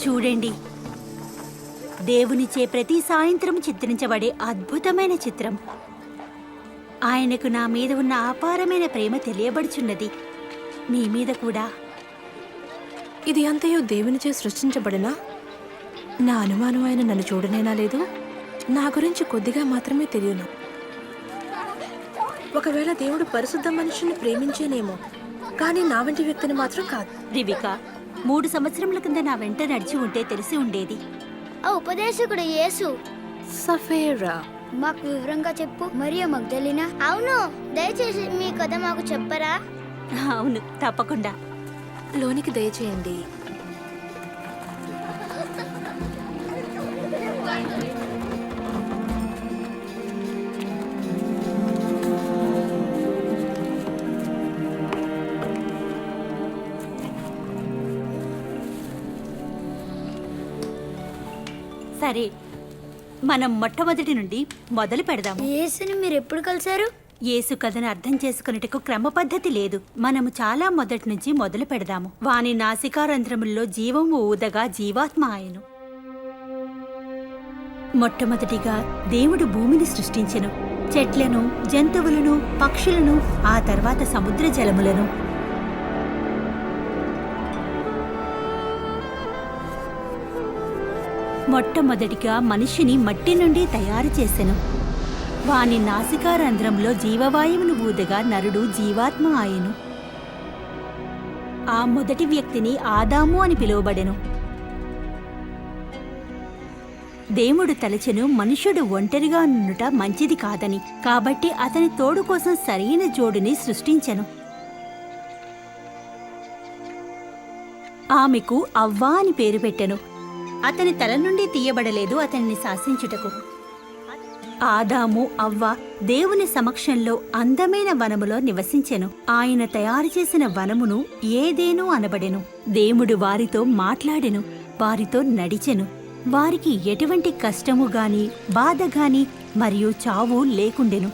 చూడండి, దేవునిచే ప్రతి సాయంత్రం చిత్రించబడే అద్భుతమైన చిత్రం. ఆయనకు నా మీద ఉన్న అపారమైన ప్రేమ తెలియబడుచున్నది. మీ మీద కూడా. ఇది అంతయు దేవునిచే సృష్టించబడినా నా అనుమానం ఆయన నన్ను చూడనేనా లేదు. నా గురించి కొద్దిగా మాత్రమే తెలియను. ఒకవేళ దేవుడు పరిశుద్ధ మనుషుని ప్రేమించేనేమో, కానీ నా వంటి వ్యక్తిని మాత్రం కాదు. రివికా, 3 సంవత్సరముల కింద నా వెంట నడిచి ఉంటే తెలిసి ఉండేది. ఆ ఉపదేశకుడు యేసు. సఫేరా, మాకు వివరంగా చెప్పు. మరియ మగ్దలినా? అవును, దయచేసి మీ కథ మాకు చెప్పరా? అవును, తప్పకుండా. లోనికి దయచేయండి. సరే, మనం మొట్టమొదటి నుండి మొదలు పెడదాము. యేసుని మీరు ఎప్పుడు కలిశారు? యేసు కథను అర్థం చేసుకునేటకు క్రమ పద్ధతి లేదు. మనము చాలా మొదటి నుంచి మొదలు పెడదాము. వాని నాసికారంధ్రముల్లో జీవము ఊదగా జీవాత్మ ఆయను. మొట్టమొదటిగా దేవుడు భూమిని సృష్టించెను, చెట్లను, జంతువులను, పక్షులను, ఆ తర్వాత సముద్ర జలములను. మొట్టమొదటిగా మనిషిని మట్టి నుండి తయారు చేసెను. వాని నాసికారంధ్రంలో జీవవాయువును ఊదగా నరుడు జీవాత్మ ఆయను. ఆ మొదటి వ్యక్తిని ఆదాము అని పిలువబడెను. దేవుడు తలచెను మనుష్యుడు ఒంటరిగా నుండుట మంచిది కాదని, కాబట్టి అతని తోడు కోసం సరైన జోడుని సృష్టించెను. ఆమెకు అవ్వ అని పేరు పెట్టెను. అతని తల నుండి తీయబడలేదు అతన్ని శాసించుటకు. ఆదాము, అవ్వ దేవుని సమక్షంలో అందమైన వనములో నివసించెను. ఆయన తయారు చేసిన వనమును ఏదేను అనబడెను. దేవుడు వారితో మాట్లాడెను, వారితో నడిచెను. వారికి ఎటువంటి కష్టము గాని, బాధ గాని మరియు చావు లేకుండెను.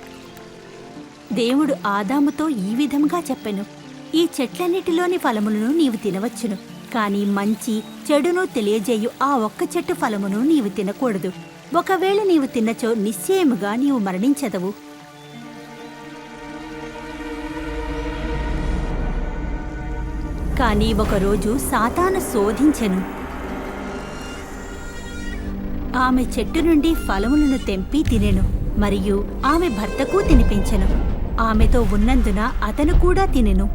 దేవుడు ఆదాముతో ఈ విధంగా చెప్పెను, ఈ చెట్లన్నిటిలోని ఫలములను నీవు తినవచ్చును, కాని మంచి చెడును తెలియజేయు ఆ ఒక్క చెట్టు ఫలమును నీవు తినకూడదు. ఒకవేళ నీవు తిన్నచో నిశ్చయముగా నీవు మరణించదవు. కాని ఒకరోజు సాతాను శోధించెను. ఆమె చెట్టు నుండి ఫలములను తెంపి తినెను, మరియు ఆమె భర్తకు తినిపించెను. ఆమెతో ఉన్నందున అతను కూడా తినెను.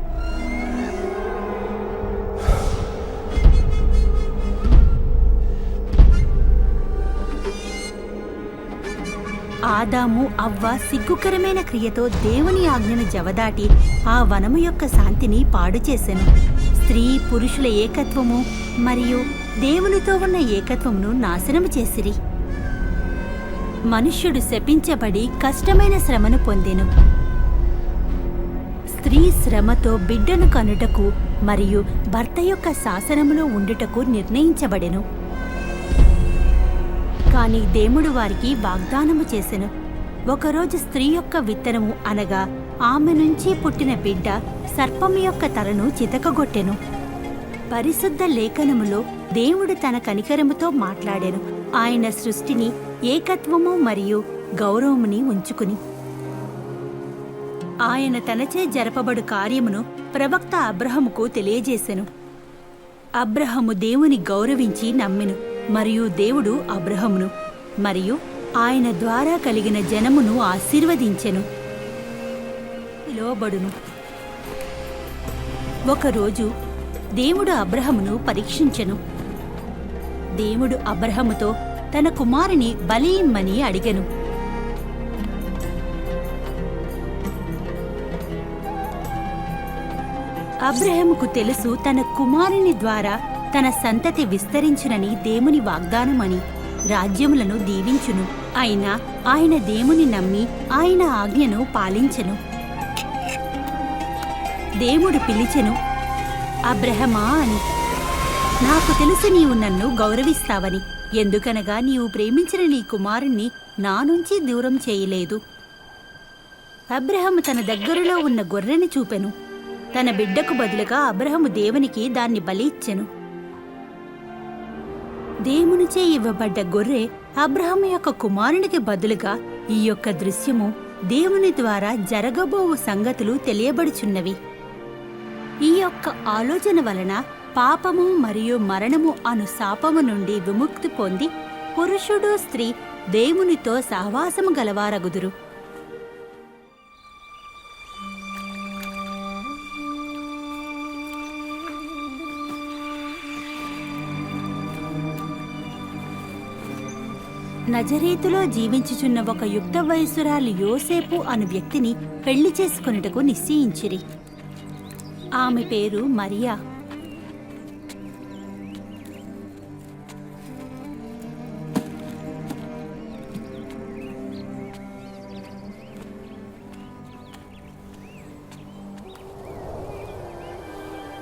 ఆదాము, అవ్వ సిగ్గుకరమైన క్రియతో దేవుని ఆజ్ఞను జవదాటి ఆ వనము యొక్క శాంతిని పాడు చేసెను. స్త్రీ పురుషుల ఏకత్వము మరియు దేవునితో ఉన్న ఏకత్వమును నాశనము చేసిరి. మనుష్యుడు శపించబడి కష్టమైన శ్రమను పొందెను. స్త్రీ శ్రమతో బిడ్డను కనుటకు మరియు భర్త యొక్క శాసనములో ఉండుటకు నిర్ణయించబడెను. కాని దేవుడు వారికి వాగ్దానము చేసెను. ఒకరోజు స్త్రీ యొక్క విత్తనము అనగా ఆమె నుంచి పుట్టిన బిడ్డ సర్పము యొక్క తలను చితకగొట్టెను. పరిశుద్ధ లేఖనములో దేవుడు తన కనికరముతో మాట్లాడెను. ఆయన సృష్టిని ఏకత్వము మరియు గౌరవముని ఉంచుకుని ఆయన తనచే జరపబడు కార్యమును ప్రవక్త అబ్రహముకు తెలియజేసెను. అబ్రహము దేవుని గౌరవించి నమ్మెను, మరియు దేవుడు అబ్రహమును మరియు ఆయన ద్వారా కలిగిన జనమును ఆశీర్వదించెను. పిలువబడును. ఒకరోజు దేవుడు అబ్రహమును పరీక్షించెను. దేవుడు అబ్రహముతో తన కుమారుని బలి ఇమ్మని అడిగెను. అబ్రహముకు తెలుసు తన కుమారుని ద్వారా తన సంతతి విస్తరించునని దేవుని వాగ్దానమని, రాజ్యములను దీవించును. అయినా ఆయన దేవుని నమ్మి ఆయన ఆజ్ఞను పాలించెను. దేవుడు పిలిచెను, అబ్రహమా అని. నాకు తెలుసు నీవు నన్ను గౌరవిస్తావని, ఎందుకనగా నీవు ప్రేమించిన నీ కుమారుణ్ణి నా నుంచి దూరం చేయలేదు. అబ్రహము తన దగ్గరలో ఉన్న గొర్రెని చూపెను. తన బిడ్డకు బదులుగా అబ్రహము దేవునికి దాన్ని బలి ఇచ్చెను. దేవునిచే ఇవ్వబడ్డ గొర్రె అబ్రహాము యొక్క కుమారునికి బదులుగా ఈ యొక్క దృశ్యము దేవుని ద్వారా జరగబోవు సంగతులు తెలియబడుచున్నవి. ఈ యొక్క ఆలోచన వలన పాపము మరియు మరణము అను శాపము నుండి విముక్తి పొంది పురుషుడు స్త్రీ దేవునితో సహవాసము గలవారగుదురు. నజరేతులో జీవించుచున్న ఒక యుక్త వయసురాలు యోసేపు అను వ్యక్తిని పెళ్లి చేసుకొనుటకు నిశ్చయించిరి. ఆమె పేరు మరియా.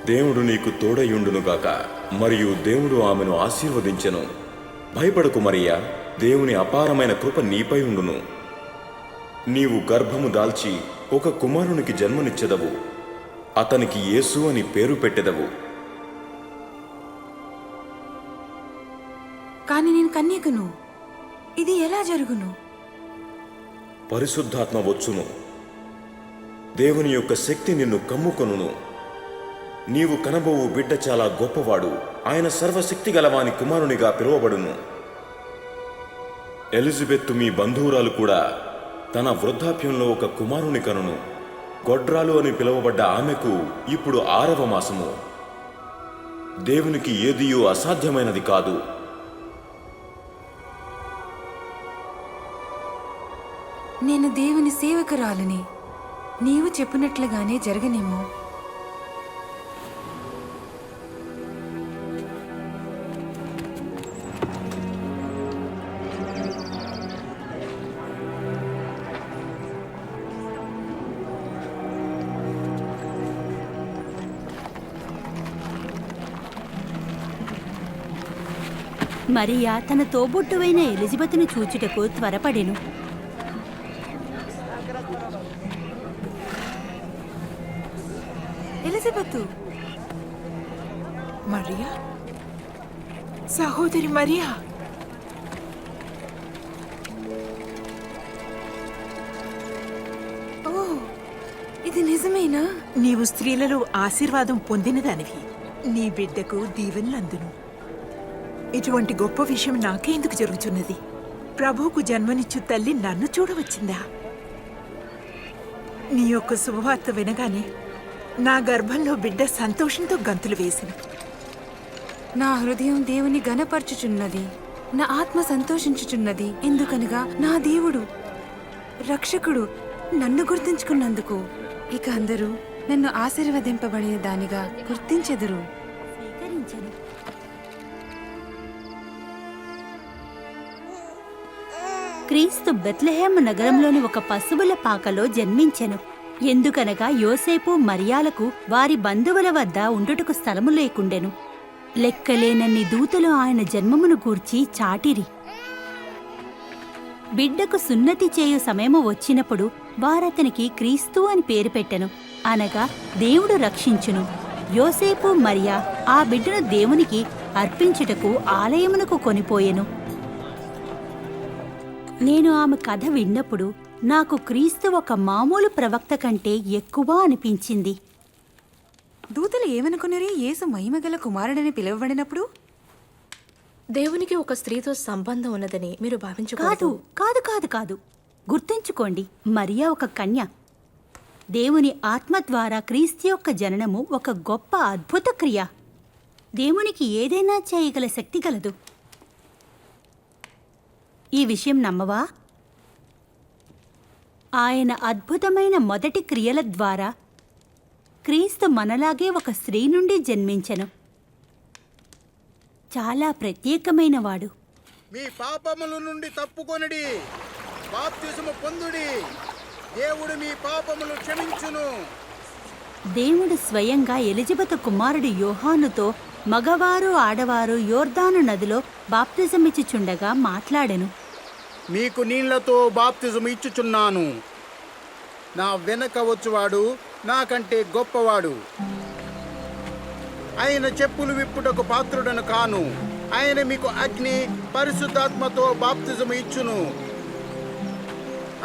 దేవుడు నీకు తోడయుండునుగాక. మరియు దేవుడు ఆమెను ఆశీర్వదించెను. భయపడకు మరియా, దేవుని అపారమైన కృప నీపై ఉండును. నీవు గర్భము దాల్చి ఒక కుమారునికి జన్మనిచ్చెదవు. అతనికి యేసు అని పేరు పెట్టెదవు. కాని నేను కన్యకను, ఇది ఎలా జరుగును? పరిశుద్ధాత్మ వచ్చును. దేవుని యొక్క శక్తి నిన్ను కమ్ముకొనును. నీవు కనబోవు బిడ్డ చాలా గొప్పవాడు. ఆయన సర్వశక్తి గలవాని కుమారునిగా పిలువబడును. ఎలిజబెత్తు మీ బంధువురాలు కూడా తన వృద్ధాప్యంలో ఒక కుమారుని కనును. గొడ్రాలు అని పిలువబడ్డ ఆమెకు ఇప్పుడు 6వ మాసము. దేవునికి ఏదియూ అసాధ్యమైనది కాదు. నేను దేవుని సేవకురాలిని. నీవు చెప్పినట్లుగానే జరగనేమో. మరియా తన తోబుట్టువైన ఎలిజబెతును చూచుటకు త్వరపడెను. ఎలిజబెతు, మరియా, సహోదరి మరియా, ఓ, ఇది నిజమేనా? నీవు స్త్రీలలో ఆశీర్వాదం పొందినదానివి. నీ బిడ్డకు దీవెనలందును. ఇటువంటి గొప్ప విషయం నాకెందుకు జరుగుతున్నది? ప్రభువుకు జన్మనిచ్చు తల్లి నన్ను చూడవచ్చిందా? నీ యొక్క శుభవార్త వినగానే నా గర్భంలో బిడ్డ సంతోషంతో గంతులు వేసింది. నా హృదయం దేవుని ఘనపరచుచున్నది. నా ఆత్మ సంతోషించుచున్నది. ఎందుకనగా నా దేవుడు రక్షకుడు నన్ను గుర్తించుకున్నందుకు ఇక అందరూ నన్ను ఆశీర్వదింపబడిన దానిగా గుర్తించెదరు. స్వీకరించెను. క్రీస్తు బెత్లెహేము నగరంలోని ఒక పశువుల పాకలో జన్మించెను. ఎందుకనగా యోసేపు మరియాలకు వారి బంధువుల వద్ద ఉండుటకు స్థలము లేకుండెను. లెక్కలేనన్ని దూతలు ఆయన జన్మమును గూర్చి చాటిరి. బిడ్డకు సున్నతి చేయు సమయము వచ్చినప్పుడు వారతనికి క్రీస్తు అని పేరు పెట్టెను, అనగా దేవుడు రక్షించును. యోసేపు మరియా ఆ బిడ్డను దేవునికి అర్పించుటకు ఆలయమునకు కొనిపోయెను. నేను ఆమె కథ విన్నప్పుడు నాకు క్రీస్తు ఒక మామూలు ప్రవక్త కంటే ఎక్కువ అనిపించింది. దూతలు ఏమనుకున్నారే? యేసు మహిమగల కుమారుడని పిలువబడినప్పుడు దేవునికి ఒక స్త్రీతో సంబంధం ఉన్నదని మీరు కాదు భావించకూడదు. కాదు కాదు కాదు గుర్తుంచుకోండి, మరియా ఒక కన్య. దేవుని ఆత్మ ద్వారా క్రీస్తు యొక్క జననము ఒక గొప్ప అద్భుత క్రియ. దేవునికి ఏదైనా చేయగల శక్తి గలదు. ఈ విషయం నమ్మవా? ఆయన అద్భుతమైన మొదటి క్రియల ద్వారా క్రీస్తు మనలాగే ఒక స్త్రీ నుండి జన్మించెను. చాలా ప్రత్యేకమైనవాడు. మీ పాపముల నుండి తప్పుకొనిడి, బాప్తిసము పొందుడి, దేవుడు మీ పాపములు క్షమించును. దేవుడు స్వయంగా ఎలిజబెతు కుమారుడు యోహానుతో మగవారు ఆడవారు యోర్దాను నదిలో బాప్తిజమిచ్చుచుండగా మాట్లాడెను. మీకు నీళ్లతో బాప్తిజం ఇచ్చుచున్నాను. నా వెనక వచ్చువాడు నాకంటే గొప్పవాడు. ఆయన చెప్పులు విప్పుటకు పాత్రుడను కాను. ఆయన మీకు అగ్ని పరిశుద్ధాత్మతో బాప్తిజము ఇచ్చును.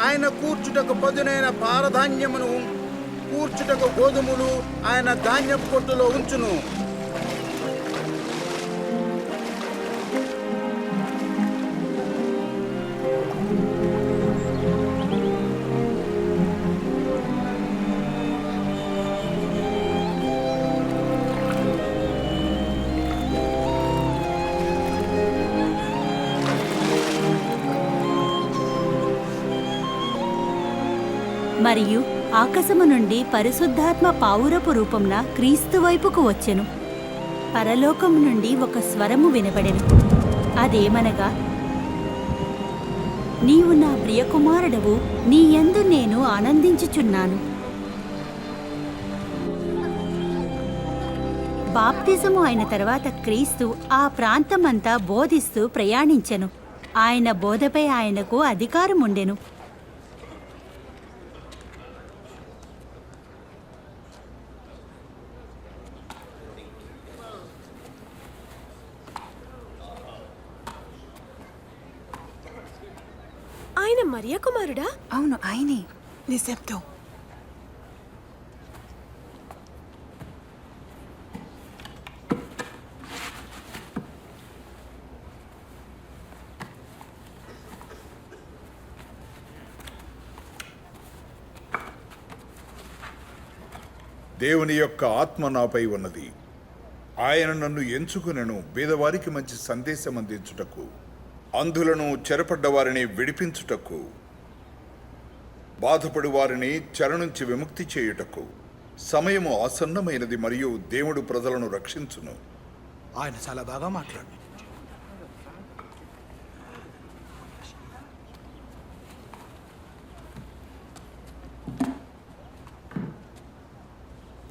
ఆయన కూర్చుటకు పదునైన పారధాన్యమును, కూర్చుటకు గోధుమలు ఆయన ధాన్యపు కొట్టులో ఉంచును. మరియు ఆకాశము నుండి పరిశుద్ధాత్మ పావురపు రూపంన క్రీస్తు వైపుకు వచ్చెను. పరలోకము నుండి ఒక స్వరము వినబడెను. అదేమనగా, నీవు నా ప్రియకుమారుడవు, నీ యందు నేను ఆనందించుచున్నాను. బాప్తిజము అయిన తర్వాత క్రీస్తు ఆ ప్రాంతమంతా బోధిస్తూ ప్రయాణించెను. ఆయన బోధపై ఆయనకు అధికారం ఉండెను. ఆయన మరియ కుమారుడా? అవును, ఆయనే. నిశ్శబ్దం. దేవుని యొక్క ఆత్మ నాపై ఉన్నది. ఆయన నన్ను ఎంచుకునెను బీదవారికి మంచి సందేశం అందించుటకు, అంధులను చెరపడ్డ వారిని విడిపించుటకు, బాధపడి వారిని చెర నుంచి విముక్తి చేయుటకు. సమయము ఆసన్నమైనది మరియు దేవుడు ప్రజలను రక్షించును. ఆయన చాలా బాగా మాట్లాడు.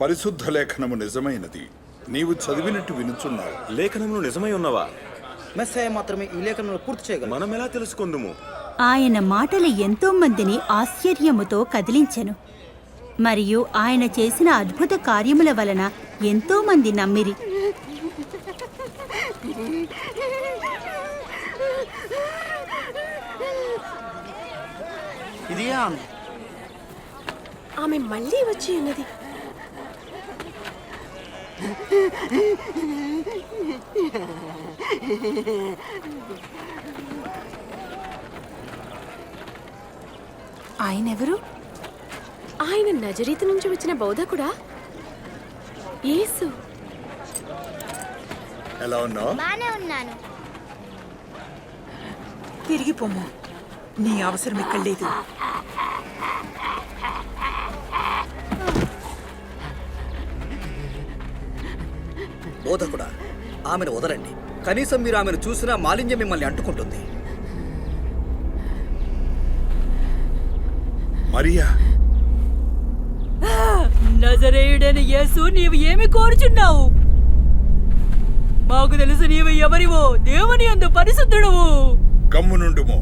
పరిశుద్ధ లేఖనము నిజమైనది. నీవు చదివినట్టు వినుచున్నావు. లేఖనములు నిజమై ఉన్నవా? మెస్సయ్య మాత్రమే ఈ లేఖనంలో పూర్తి చేయగలరు. మనం ఎలా తెలుసుకుందుము? ఆయన మాటలు ఎంతో మందిని ఆశ్చర్యముతో కదిలించెను. మరియు ఆయన చేసిన అద్భుత కార్యముల వలన ఎంతో మంది నమ్మిరి. ఇది ఆమె మళ్ళీ వచ్చి ఉన్నది. ఆయనెవరు? ఆయన నజరీతు నుంచి వచ్చిన బోధకుడా? యేసు. ఎలా ఉన్నావు? బానే ఉన్నాను. తిరిగి పొమ్ము. నీ అవసరం ఇక్కడ లేదు. బోధకుడా, ఆమెను వదలండి. కనీసం మీరు ఆమెను చూసినా మాలిన్యం మిమ్మల్ని అంటుకుంటుంది. మరియా, నజరేయుడైన యేసు, నీవు ఏమి కోరుచున్నావు? మాకు తెలుసు నీవు ఎవరివో, దేవుని యందు పరిశుద్ధుడవు. గమ్ము నుండుము.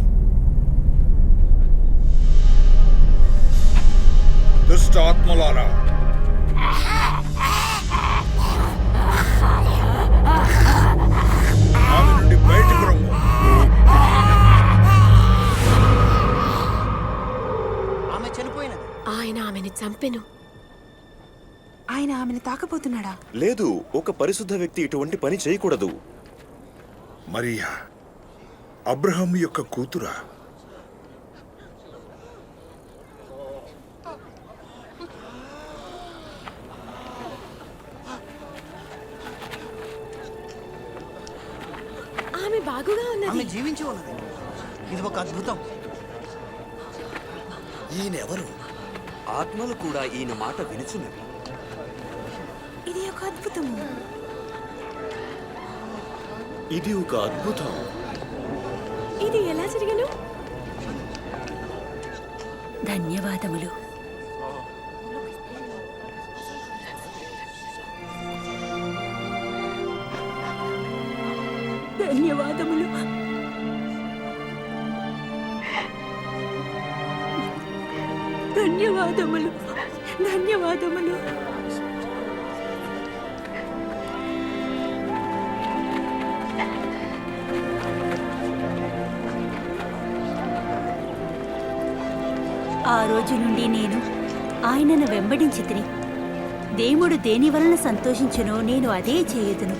దుష్ట ఆత్మలారా, ఆమె నుండి బయటకు రమ్ము. ఆమె చనిపోయినది. ఆయన ఆమెను చంపెను. ఆయన ఆమెను తాకబోతున్నాడా? లేదు, ఒక పరిశుద్ధ వ్యక్తి ఇటువంటి పని చేయకూడదు. మరియా అబ్రహాము యొక్క కూతురా? ఆమె బాగుగా ఆమె ఉన్నది. జీవించి ఉన్నది. ఇది ఒక అద్భుతం. ఈయనెవరు? ఆత్మలు కూడా ఈయన మాట వినుచున్నవి. ఇది ఒక అద్భుతము. ఇది ఒక అద్భుతం. ఇది ఎలా జరిగను? ధన్యవాదములు. ధన్యవాదములు. ధన్యవాదములు. ధన్యవాదములు. రోజు నుండి నేను ఆయనను వెంబడించి తిని దేవుడు దేని వలన సంతోషించునో నేను అదే చేయుదును.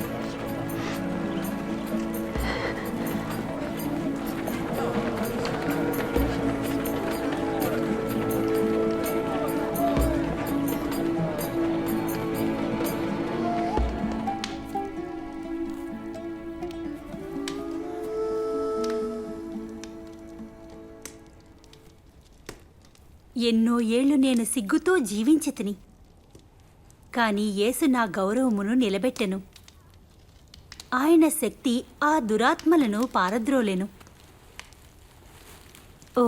ఎన్నో ఏళ్లు నేను సిగ్గుతో జీవించితిని, కాని యేసు నా గౌరవమును నిలబెట్టెను. ఆయన శక్తి ఆ దురాత్మలను పారద్రోలెను. ఓ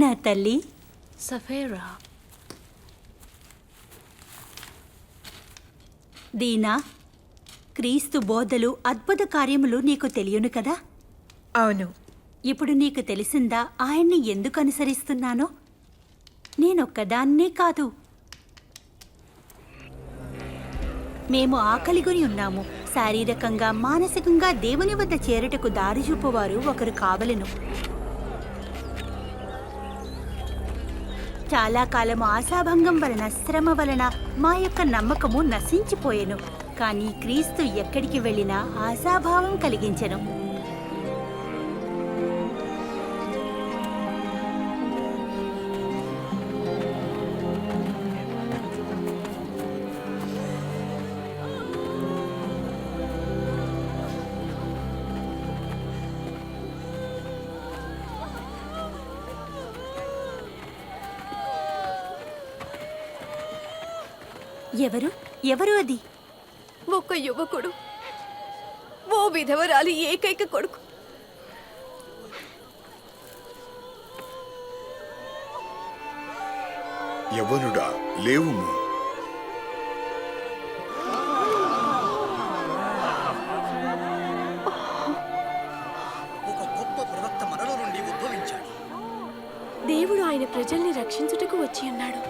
నా తల్లి, సఫేరా, దీనా, క్రీస్తు బోధలు అద్భుత కార్యములు నీకు తెలియను కదా? అవును. ఇప్పుడు నీకు తెలిసిందా ఆయన్ని ఎందుకు అనుసరిస్తున్నానో? నేనొక్కదాన్నే కాదు, మేము ఆకలిగొని ఉన్నాము. శారీరకంగా మానసికంగా దేవుని వద్ద చేరుటకు దారి చూపువారు ఒకరు కావలెను. చాలా కాలము ఆశాభంగం వలన, శ్రమ వలన మా యొక్క నమ్మకము నశించిపోయెను. కానీ క్రీస్తు ఎక్కడికి వెళ్ళినా ఆశాభావం కలిగించెను. ఎవరు అది? ఒక యువకుడు, ఓ విధవరాలి ఏకైక కొడుకు. యవ్వనుడా, లేవుము. ఒక గొప్ప ప్రవక్త మనలో నుండి ఉద్భవించాడు. దేవుడు ఆయన ప్రజల్ని రక్షించుటకు వచ్చి ఉన్నాడు.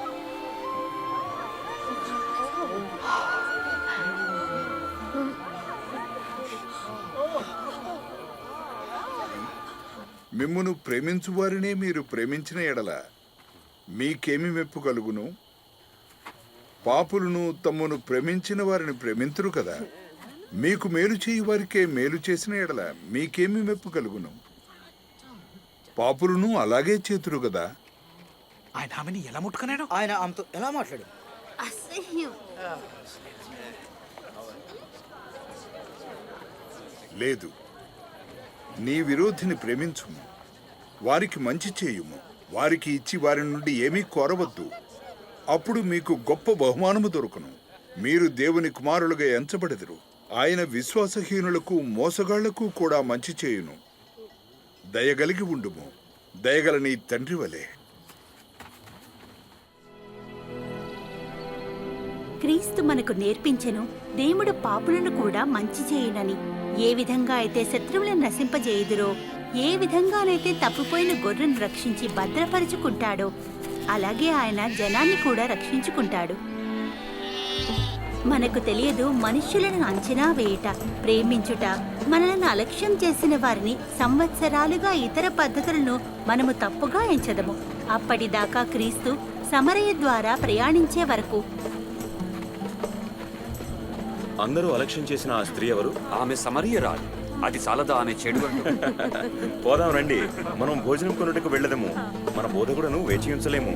మిమ్మును ప్రేమించు వారినే మీరు ప్రేమించిన ఎడల మీకేమి మెప్పు కలుగును? పాపులను తమ్మును ప్రేమించిన వారిని ప్రేమింతురు కదా. మీకు మేలు చేయి వారికే మేలు చేసిన ఎడల మీకేమి మెప్పు కలుగును? పాపులను అలాగే చేతురు కదా. ఆయన ఆమెని ఎలా ముట్టుకున్నాడు? ఆయన ఆమెతో ఎలా మాట్లాడు? లేదు, నీ విరోధిని ప్రేమించుము, వారికి మంచి చేయుము, వారికి ఇచ్చి వారి నుండి ఏమీ కోరవద్దు. అప్పుడు మీకు గొప్ప బహుమానము దొరుకును. మీరు దేవుని కుమారులుగా ఎంచబడెదరు. ఆయన విశ్వాసహీనులకు మోసగాళ్లకు కూడా మంచి చేయును. దయగలిగి ఉండుము, దయగల నీ తండ్రి వలె. క్రీస్తు మనకు నేర్పించెను, దేవుడు పాపులను కూడా మంచి చేయునని. ఏ విధంగా అయితే శత్రువులను నశింపజేయుదురో, ఏ విధంగానైతే తప్పిపోయిన గొర్రెను రక్షించి భద్రపరుచుకుంటాడో, అలాగే ఆయన జనాన్ని కూడా రక్షించుకుంటాడు. మనకు తెలియదు మనుష్యులను అంచనా వేయుట, ప్రేమించుట, మనలను అలక్ష్యం చేసిన వారిని సంవత్సరాలుగా ఇతర పద్ధతులను మనము తప్పుగా ఎంచదము. అప్పటిదాకా క్రీస్తు సమరయ ద్వారా ప్రయాణించే వరకు. అందరూ అలక్ష్యం చేసిన ఆ స్త్రీ ఎవరు? ఆమె సమరియరాలు. అది చాలదా ఆమె చెడు పోదాం రండి, మనం భోజనం కొనుటకు వెళ్ళదము. మన బోధకుడను వేచి ఉంచలేము.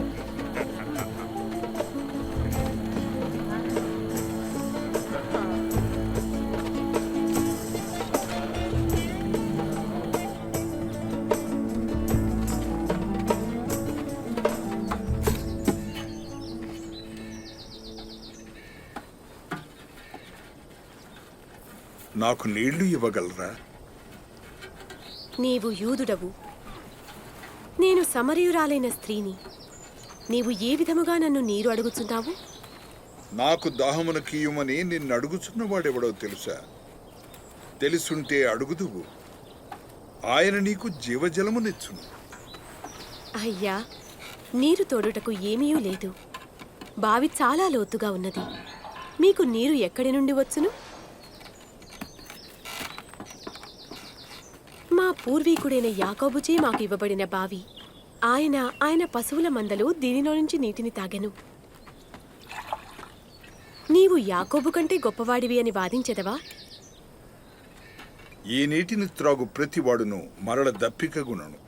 నాకు నీళ్లు ఇవ్వగలరా? నీవు యూదుడవు, నేను సమరయురాలైన స్త్రీని. నీవు ఏ విధముగా నన్ను నీరు అడుగుచున్నావు? నాకు దాహమున కీయుమని నిన్ను అడుగుచున్నవాడెవడో తెలుసా? తెలుసుంటే అడుగుదువు, ఆయన నీకు జీవజలమునిచ్చును. అయ్యా, నీరు తోడుటకు ఏమీ లేదు. బావి చాలా లోతుగా ఉన్నది. మీకు నీరు ఎక్కడి నుండి వచ్చును? మా పూర్వీకుడైన యాకోబుచే మాకు ఇవ్వబడిన బావి ఆయన పశువుల మందలు దీనిలో నుంచి నీటిని తాగెను. నీవు యాకోబు కంటే గొప్పవాడివి అని వాదించెదవా? ఈ నీటిని త్రాగు ప్రతివాడును మరల దప్పికగునను.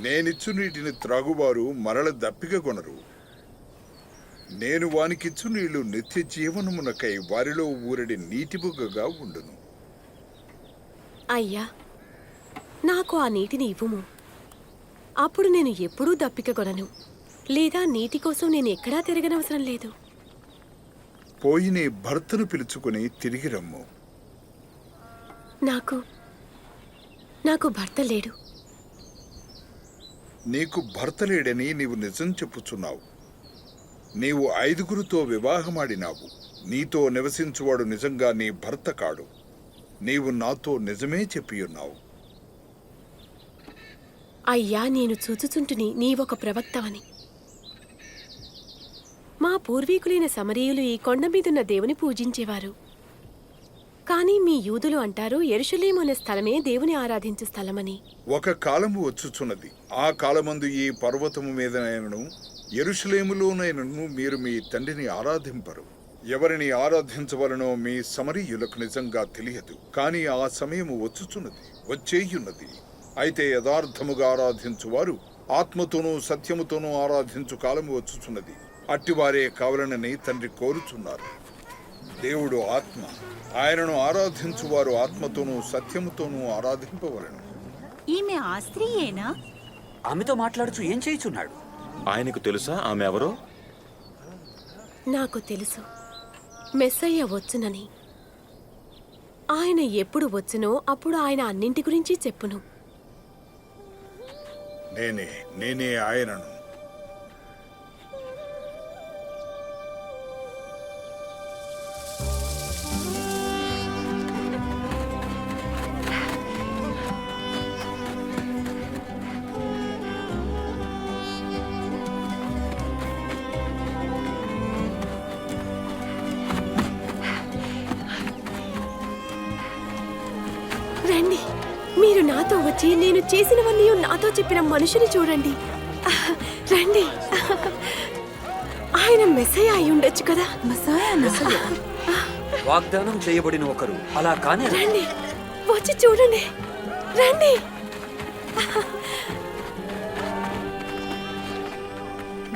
నేనిచ్చు నీటిని త్రాగువారు మరల దప్పికగొనరు. నేను వానికిచ్చు నీళ్లు నిత్య జీవనమునకై వారిలో ఊరడి నీటిబుగ్గగా ఉండును. అయ్యా, నాకు ఆ నీటిని ఇవ్వుము. అప్పుడు నేను ఎప్పుడూ దప్పికగొనను, లేదా నీటి కోసం నేను ఎక్కడా తిరగనవసరం లేదు. పోయి నీ భర్తను పిలుచుకుని తిరిగి రమ్ము. నాకు భర్త లేడు. నీకు భర్త లేడని నీవు నిజం చెప్పుచున్నావు. నీవు 5గురితో వివాహమాడినావు. నీతో నివసించువాడు నిజంగా నీ భర్త కాడు. నీవు నాతో నిజమే చెప్పియున్నావు. అయ్యా, నేను చూచుచుంటుని నీవొక ప్రవక్తవని. మా పూర్వీకులైన సమరీయులు ఈ కొండ మీదున్న దేవుని పూజించేవారు. కానీ మీ యూదులు అంటారు యెరూషలేము అనే స్థలమే దేవుని ఆరాధించు స్థలమని. ఒక కాలము వచ్చుచున్నది. ఆ కాలమందు ఈ పర్వతము మీదనైనను యెరూషలేములోనైనను మీరు మీ తండ్రిని ఆరాధింపరు. ఎవరిని ఆరాధించవలనో మీ సమరీయులకు నిజంగా తెలియదు. కానీ ఆ సమయము వచ్చుచున్నది, వచ్చేయున్నది. అయితే యథార్థముగా ఆరాధించువారు ఆత్మతోనూ సత్యముతోనూ ఆరాధించు కాలము వచ్చుచున్నది. అట్టివారే కావాలనని తండ్రి కోరుచున్నారు. దేవుడు ఆత్మ. ఆయనను ఆరాధించువారు ఆత్మతోనూ సత్యముతోనూ ఆరాధింపవలెను. ఈమె ఆ స్త్రీయేనా? ఆమెతో మాట్లాడుచు ఏం చేయుచున్నాడు? ఆయనకు తెలుసా ఆమె ఎవరో? నాకు తెలుసు, మెస్సయ్య వచ్చునని. ఆయన ఎప్పుడు వచ్చునో అప్పుడు ఆయన అన్నింటి గురించి చెప్పును. నేనే ఆయనను. రండి, మీరు నాతో వచ్చి నేను చేసినవన్నీ నాతో చెప్పిన మనుషుని చూడండి. రండి, ఆయన మెస్సయ్య అయి ఉండొచ్చు కదా. వాగ్దానం చేయబడిన ఒకరు అలా కానీ రండి, వచ్చి చూడండి. రండి.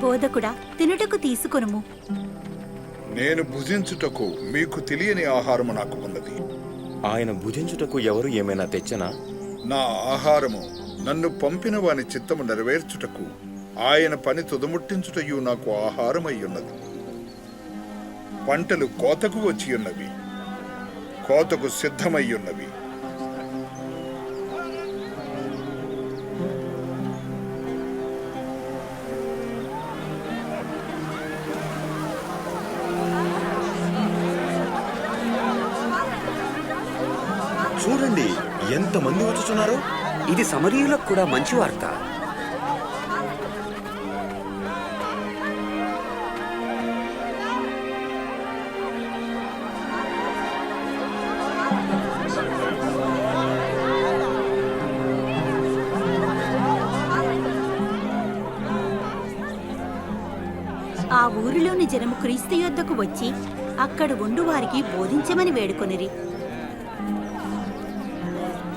బోధకుడా, తినుటకు తీసుకొనుము. నేను భుజించుటకు మీకు తెలియని ఆహారము నాకు ఉన్నది. ఆయన భుజించుటకు ఎవరు ఏమైనా తెచ్చనా? నా ఆహారము నన్ను పంపిన వాని చిత్తము నెరవేర్చుటకు ఆయన పని తుదముట్టించుటయు నాకు ఆహారమయ్యున్నది. పంటలు కోతకు వచ్చియున్నవి, కోతకు సిద్ధమయ్యున్నవి. చూడండి, ఎంతమంది వచ్చుచున్నారో. ఇది సమరీయులకు కూడా మంచి వార్త. ఆ ఊరిలోని జనము క్రీస్తు యొద్దకు వచ్చి అక్కడ ఉండు వారికి బోధించమని వేడుకొనిరి.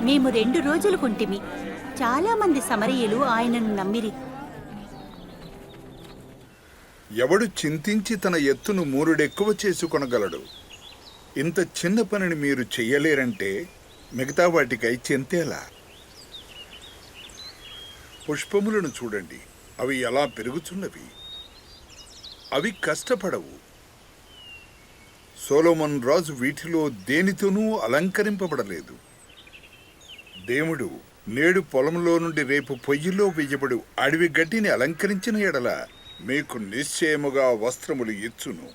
మేము 2 రోజులు కుంటిమి. చాలా మంది సమరయులు ఆయనను నమ్మిరి. ఎవడు చింతించి తన ఎత్తును 3 రెక్కువ చేసుకొనగలడు? ఇంత చిన్న పనిని మీరు చెయ్యలేరంటే మిగతా వాటికై చింతేలా? పుష్పములను చూడండి, అవి ఎలా పెరుగుచున్నవి. అవి కష్టపడవు. సొలొమోను రాజు వీటిలో దేనితోనూ అలంకరింపబడలేదు. దేవుడు నేడు పొలంలో నుండి రేపు పొయ్యిలో వెయ్యబడు అడవి గడ్డిని అలంకరించిన ఎడల మీకు నిశ్చయముగా వస్త్రములు ఇచ్చును.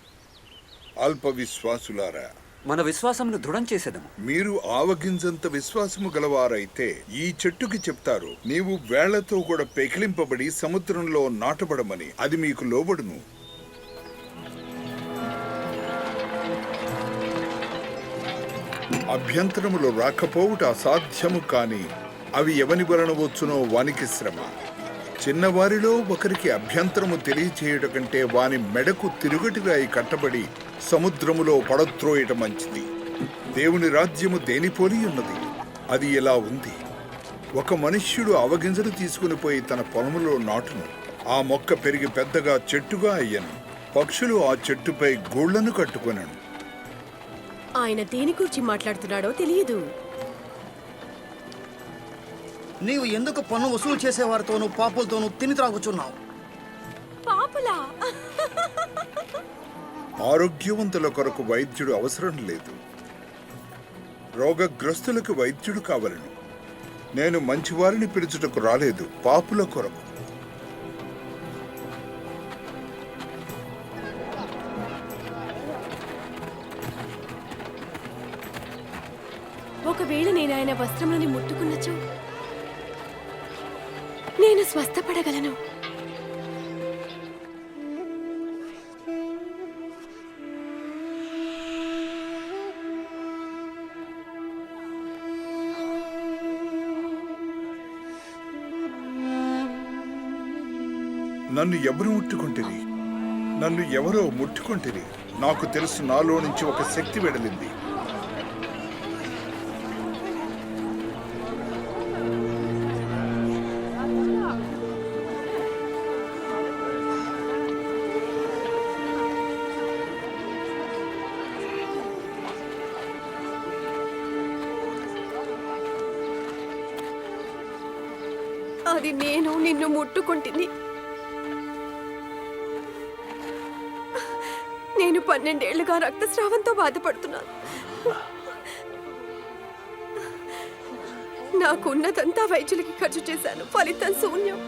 అల్ప విశ్వాసులారా, మన విశ్వాసమును దృఢం చేసేదము. మీరు ఆవగింజంత విశ్వాసము గలవారైతే ఈ చెట్టుకి చెప్తారు, నీవు వేళ్లతో కూడా పెకిలింపబడి సముద్రంలో నాటబడమని, అది మీకు లోబడును. అభ్యంతరములు రాకపోవుట అసాధ్యము కాని అవి ఎవని వలన వచ్చునో వానికి శ్రమ. చిన్నవారిలో ఒకరికి అభ్యంతరము తెలియచేయుట కంటే వాని మెడకు తిరుగటిరాయి కట్టబడి సముద్రములో పడత్రోయటం మంచిది. దేవుని రాజ్యము దేనిపోలి ఉన్నది? అది ఇలా ఉంది. ఒక మనుష్యుడు అవగింజలు తీసుకుని పోయి తన పొలములో నాటును. ఆ మొక్క పెరిగి పెద్దగా చెట్టుగా అయ్యను. పక్షులు ఆ చెట్టుపై గూళ్లను కట్టుకొనను. ఆయన దేని గురించి మాట్లాడుతున్నాడో తెలియదు. నీవు ఎందుకు పన్ను వసూలు చేసేవారితోనూ పాపులతోనూ తిని త్రాగుచున్నావు? పాపులా? ఆరోగ్యవంతుల కొరకు వైద్యుడు అవసరం లేదు, రోగగ్రస్తులకు వైద్యుడు కావలను. నేను మంచివారిని పిలుచుటకు రాలేదు, పాపుల కొరకు. ఒకవేళ నేను ఆయన వస్త్రంలోని ముట్టుకున్నచో నేను స్వస్థపడగలను. నన్ను ఎవరు ముట్టుకుంటుంది? నన్ను ఎవరో ముట్టుకుంటుంది. నాకు తెలుసు, నాలో నుంచి ఒక శక్తి వెడలింది. అది నేను నిన్ను ముట్టుకుంటుంది. నేను 12 ఏళ్లుగా రక్తస్రావంతో బాధపడుతున్నాను. నాకున్నదంతా వైద్యులకి ఖర్చు చేశాను, ఫలితం శూన్యం.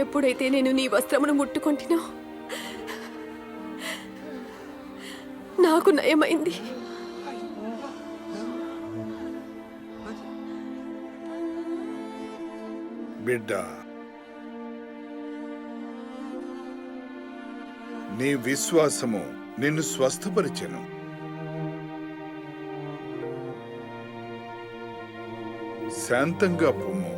ఎప్పుడైతే నేను నీ వస్త్రమును ముట్టుకుంటున్నా నాకు నయమైంది. బిడ్డ, నీ విశ్వాసము నిన్ను స్వస్థపరిచెను. శాంతంగా పొమ్ము.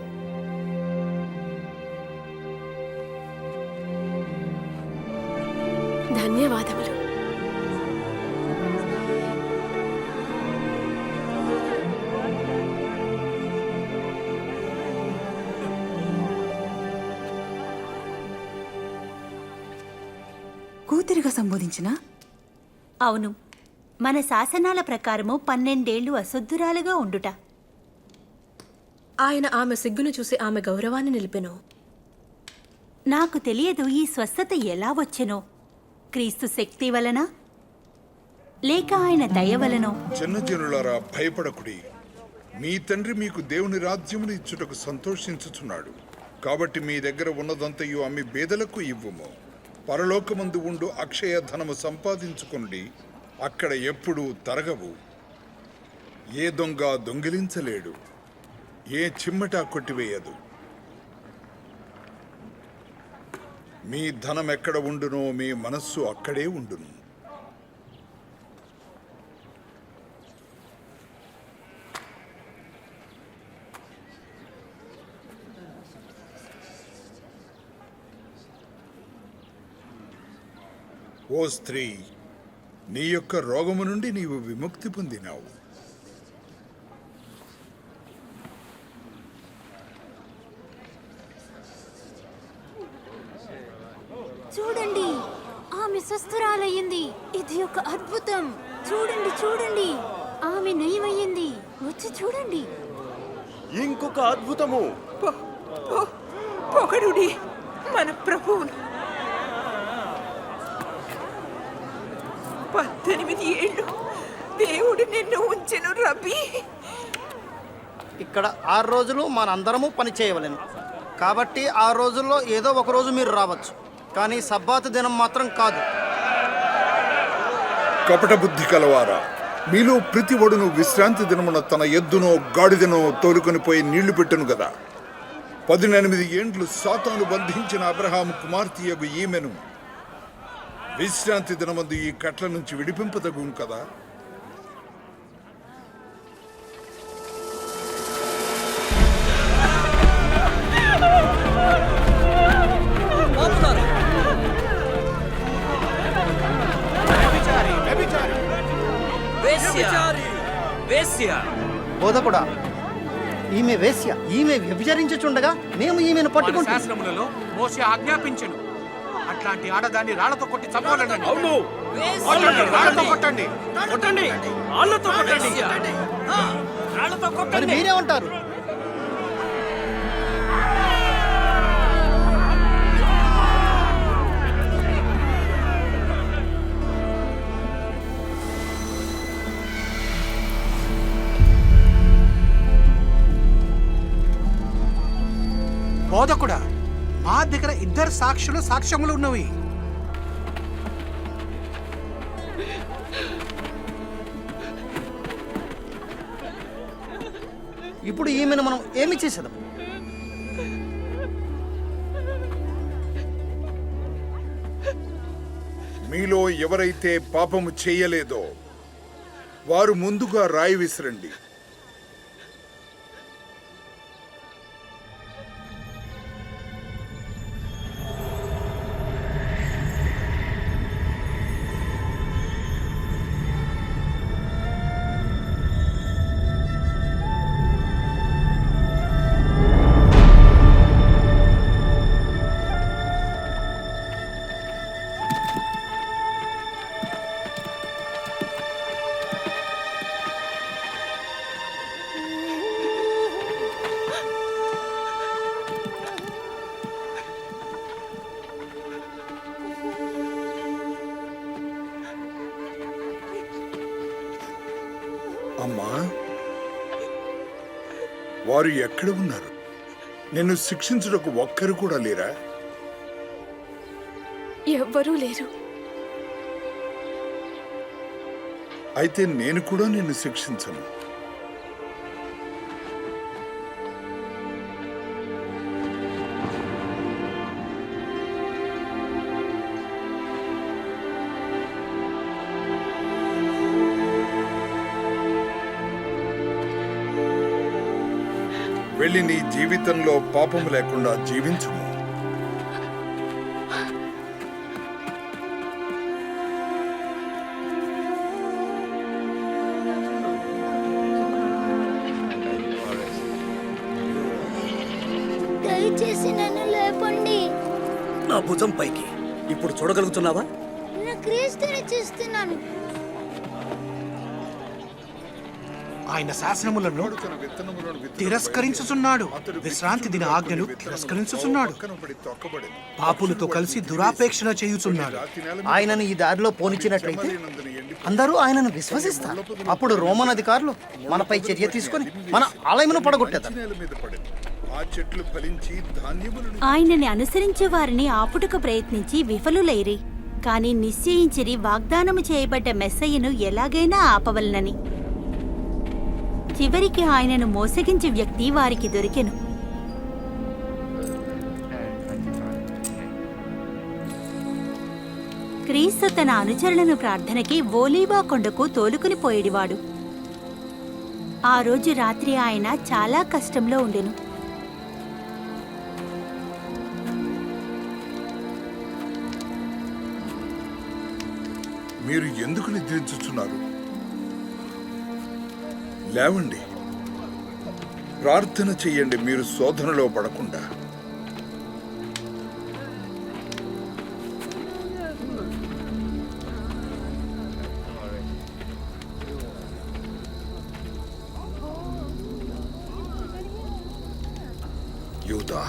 ధన్యవాదములు. కూతురిగా సంబోధించిన? అవును, మన శాసనాల ప్రకారము 12 ఏళ్లు అశుద్ధురాలుగా ఉండుట. ఆయన ఆమె సిగ్గును చూసి ఆమె గౌరవాన్ని నిలిపెను. నాకు తెలియదు ఈ స్వస్థత ఎలా వచ్చెనో. క్రీస్తు శక్తి వలన లేక ఆయన దయ వలనో? చిన్న జనులారా, భయపడకుడి. మీ తండ్రి మీకు దేవుని రాజ్యమును ఇచ్చుటకు సంతోషించుచున్నాడు. కాబట్టి మీ దగ్గర ఉన్నదంతయు అమ్మి బేదలకు ఇవ్వుము. పరలోకమందు ఉండు అక్షయ ధనము సంపాదించుకుని అక్కడ ఎప్పుడూ తరగవు. ఏ దొంగ దొంగిలించలేడు, ఏ చిమ్మట కొట్టివేయదు. మీ ధనం ఎక్కడ ఉండునో మీ మనస్సు అక్కడే ఉండును. ఓ స్త్రీ, నీ యొక్క రోగము నుండి నీవు విముక్తి పొందినావు. చూడండి, ఆమె స్వస్థురాలయ్యింది. ఇది ఒక అద్భుతం. చూడండి చూడండి, ఆమె నయమయ్యింది. వచ్చి చూడండి. ఇంకొక అద్భుతము. పొగడుడి మన ప్రభువును. 18 ఏళ్ళు దేవుడు నిన్ను ఉంచెను రబ్బీ. ఇక్కడ 6 రోజులు మనందరము పని చేయవలెను. కాబట్టి 6 రోజుల్లో ఏదో ఒక రోజు మీరు రావచ్చు, కానీ సబ్బాతు దినం మాత్రం కాదు. కపట బుద్ధి కలవారా, మీలో ప్రతి ఒడును విశ్రాంతి దినమున తన ఎద్దునో గాడిదనో తోలుకొని పోయి నీళ్లు పెట్టెను కదా. 18 ఏండ్లు సాతాను బంధించిన అబ్రహాము కుమార్తెయగు ఈమెను విశ్రాంతి దినమందు ఈ కట్ల నుంచి విడిపింపదగును కదా. బోధకుడా, ఈమె వేశ్య, ఈమె వ్యభిచరించుచుండగా మేము ఈమెను పట్టుకుంటాం. శాస్త్రములలో మోషే ఆజ్ఞాపించెను, అట్లాంటి ఆడదాన్ని రాళ్లతో కొట్టి చంపాలండి. రాళ్లతో కొట్టండి, కొట్టండి, రాళ్లతో కొట్టండి, రాళ్లతో మరి కొట్టండి. మీరేమంటారు? బోధకుడా, మా దగ్గర ఇద్దరు సాక్ష్యములు ఉన్నవి. ఇప్పుడు ఈమెను మనం ఏమి చేసేదాం? మీలో ఎవరైతే పాపము చేయలేదో వారు ముందుగా రాయి విసిరండి. అమ్మా, వారు ఎక్కడ ఉన్నారు? నిన్ను శిక్షించుటకు ఒక్కరు కూడా లేరా? ఎవ్వరూ లేరు. అయితే నేను కూడా నిన్ను శిక్షించను. వెళ్ళి నీ జీవితంలో పాపము లేకుండా జీవించుము. దయచేసి నన్ను లేపండి. నా భుజం పైకి. ఇప్పుడు చూడగలుగుతున్నావా? నేను క్రీస్తుని చూస్తున్నాను. ఆయన శాసనములను తిరస్కరించుచున్నాడు, విశ్రాంతి దిన ఆజ్ఞలు తిరస్కరించుచున్నాడు, పాపులతో కలిసి దురాపేక్షణ చేయుచున్నాడు. ఆయనను ఈ దారిలో పోనిచ్చినట్లయితే అందరూ ఆయనను విశ్వసిస్తారు. అప్పుడు రోమన్ అధికారులు మనపై చర్య తీసుకొని మన ఆలయమును పడగొట్టేదారు. ఆ చెట్లు ఫలించి ధాన్యములను ఆయనని అనుసరించే వారిని ఆపుటకు ప్రయత్నించి విఫలులైరి. కాని నిశ్చయించిరి వాగ్దానము చేయబడ్డ మెస్సయ్యను ఎలాగైనా ఆపవలనని. చివరికి ఆయనను మోసగించే వ్యక్తి వారికి దొరికెను. క్రీస్తు తన అనుచరులను ప్రార్థనకి ఓలీవా కొండకు తోలుకుని పోయేడివాడు. ఆ రోజు రాత్రి ఆయన చాలా కష్టంలో ఉండెను. మీరు ఎందుకు నిద్రించుచున్నారు? లేవండి, ప్రార్థన చెయ్యండి, మీరు శోధనలో పడకుండా. యూదా,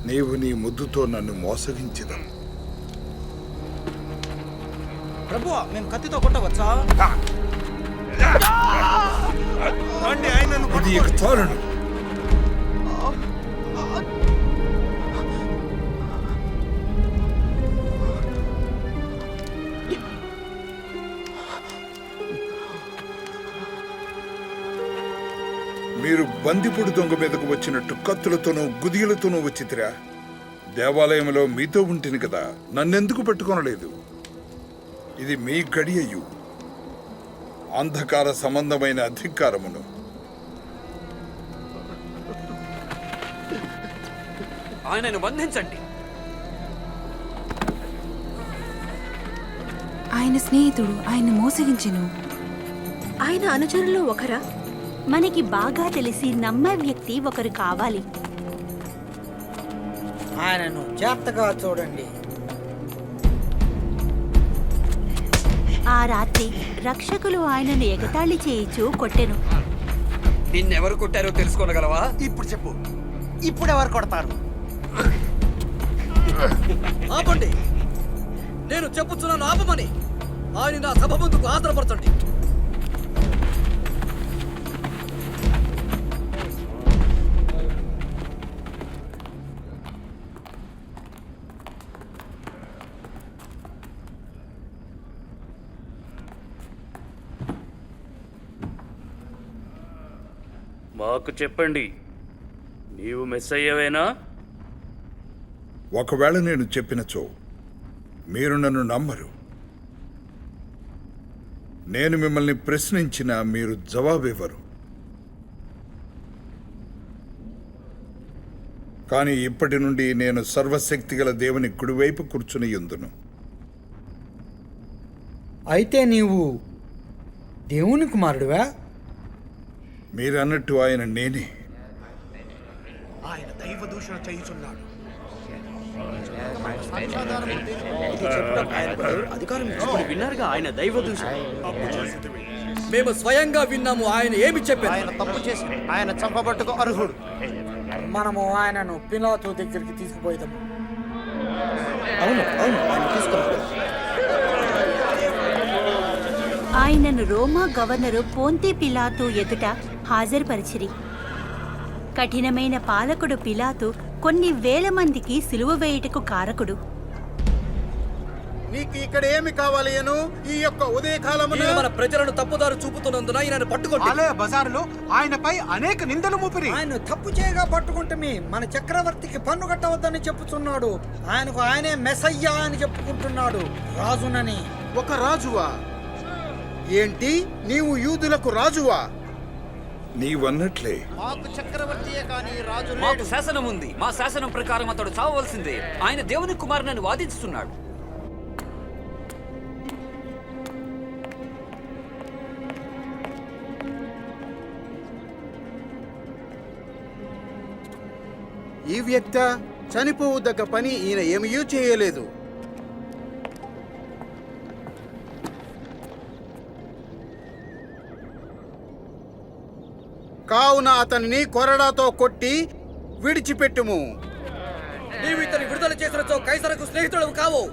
నీవు నీ ముద్దుతో నన్ను మోసగించదు. ప్రభువా, మేము కత్తితో కొట్టవచ్చా? ఇది ఇక చాలును. మీరు బందిపుడు దొంగ మీదకు వచ్చినట్టు కత్తులతోనూ గుదియలతోనూ వచ్చితిరా? దేవాలయంలో మీతో ఉంటిని కదా, నన్నెందుకు పట్టుకొనలేదు? ఇది మీ గడియయు అంధకార సంబంధమైన అధికారమును ఆయనను బంధించండి. ఆయన స్నేహితుడు ఆయన్ని మోసగించెను. ఆయన అనుచరుల్లో ఒకరా? మనకి బాగా తెలిసి నమ్మే వ్యక్తి ఒకరు కావాలి. ఆయనను జాగ్రత్తగా చూడండి. ఆ రాత్రి రక్షకులు ఆయనను ఎగతాళి చేయిచూ కొట్టెను. నిన్నెవరు కొట్టారో తెలుసుకోనగలవా? ఇప్పుడు చెప్పు, ఇప్పుడు ఎవరు కొడతారు? ఆపండి, నేను చెప్పుచున్నాను ఆపమని. ఆయన నా సభ ముందుకు ఆదరపరచండి. మాకు చెప్పండి, నీవు మెస్సయ్యవేనా? ఒకవేళ నేను చెప్పినచో మీరు నన్ను నమ్మరు. నేను మిమ్మల్ని ప్రశ్నించినా మీరు జవాబివ్వరు. కానీ ఇప్పటి నుండి నేను సర్వశక్తిగల దేవుని కుడివైపు కూర్చుని యుందును. అయితే నీవు దేవుని కుమారుడువా? మీరన్నట్టు ఆయన నేనే. ఆయన దైవ దూషణ చేయుచున్నాడు. విన్నారుగా ఆయన దైవ దూషణ. మేము స్వయంగా విన్నాము ఆయన ఏమి చెప్పారు. ఆయన తప్పు చేసి ఆయన చంపబట్టుకు అర్హుడు. మనము ఆయనను పిలాతు దగ్గరికి తీసుకుపోయేదాము. అవును అవును, ఆయన తీసుకుపోతాం. ఆయనను రోమా గవర్నరు పోంతి పిలాతు ఎదుట హాజరుపరిచిరి. కఠినమైన పాలకుడు పిలాతు కొన్ని వేల మందికి సిలువ వేయుటకు కారకుడు. నీకు ఇక్కడ ఏమి కావాలి అను? ఈ యొక్క ఉదయకాలమున ఈయన మన ప్రజలను తప్పుదారు చూపుతున్నందున ఈయనను పట్టుకోండి. ఆలయ బజారులో ఆయనపై అనేక నిందలు మోపిరి. ఆయన తప్పు చేయగా పట్టుకుంటే మన చక్రవర్తికి పన్ను కట్టవద్దని చెప్పుచున్నాడు. ఆయనకు ఆయనే మెసయ్యా అని చెప్పుకుంటున్నాడు, రాజునని. ఒక రాజువా? ఏంటి, నీవు యూదులకు రాజువా? నీవన్నట్లే. మాకు చక్రవర్తియే కానీ రాజు మాకు శాసనం ఉంది. మా శాసనం ప్రకారం అతడు చావవలసిందే. ఆయన దేవుని కుమారుని వాదించుతున్నాడు. ఈ వ్యక్త చనిపోవుదగ్గ పని ఈయన ఏమీ చేయలేదు. కావున అతనిని కొరడాతో కొట్టి విడిచిపెట్టుము. నీవు ఇతని విడుదల చేసినచో కైసరకు స్నేహితుడు కావు.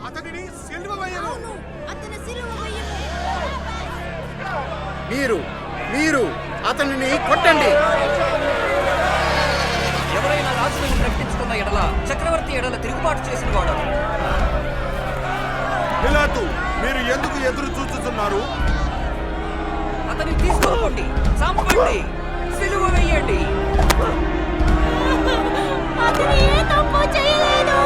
అతనిని సిలువ వేయను. మీరు అతనిని కొట్టండి. ఎవరైనా రాజులను ప్రకటించుకున్న ఎడల చక్రవర్తి ఎడల తిరుగుబాటు చేసిన వాడు. పిలాతు, మీరు ఎందుకు ఎదురు చూస్తున్నారు? అతన్ని తీసుకోండి, చంపండి, సిలువ వేయండి. అతను ఏ తప్పు చేయలేదు.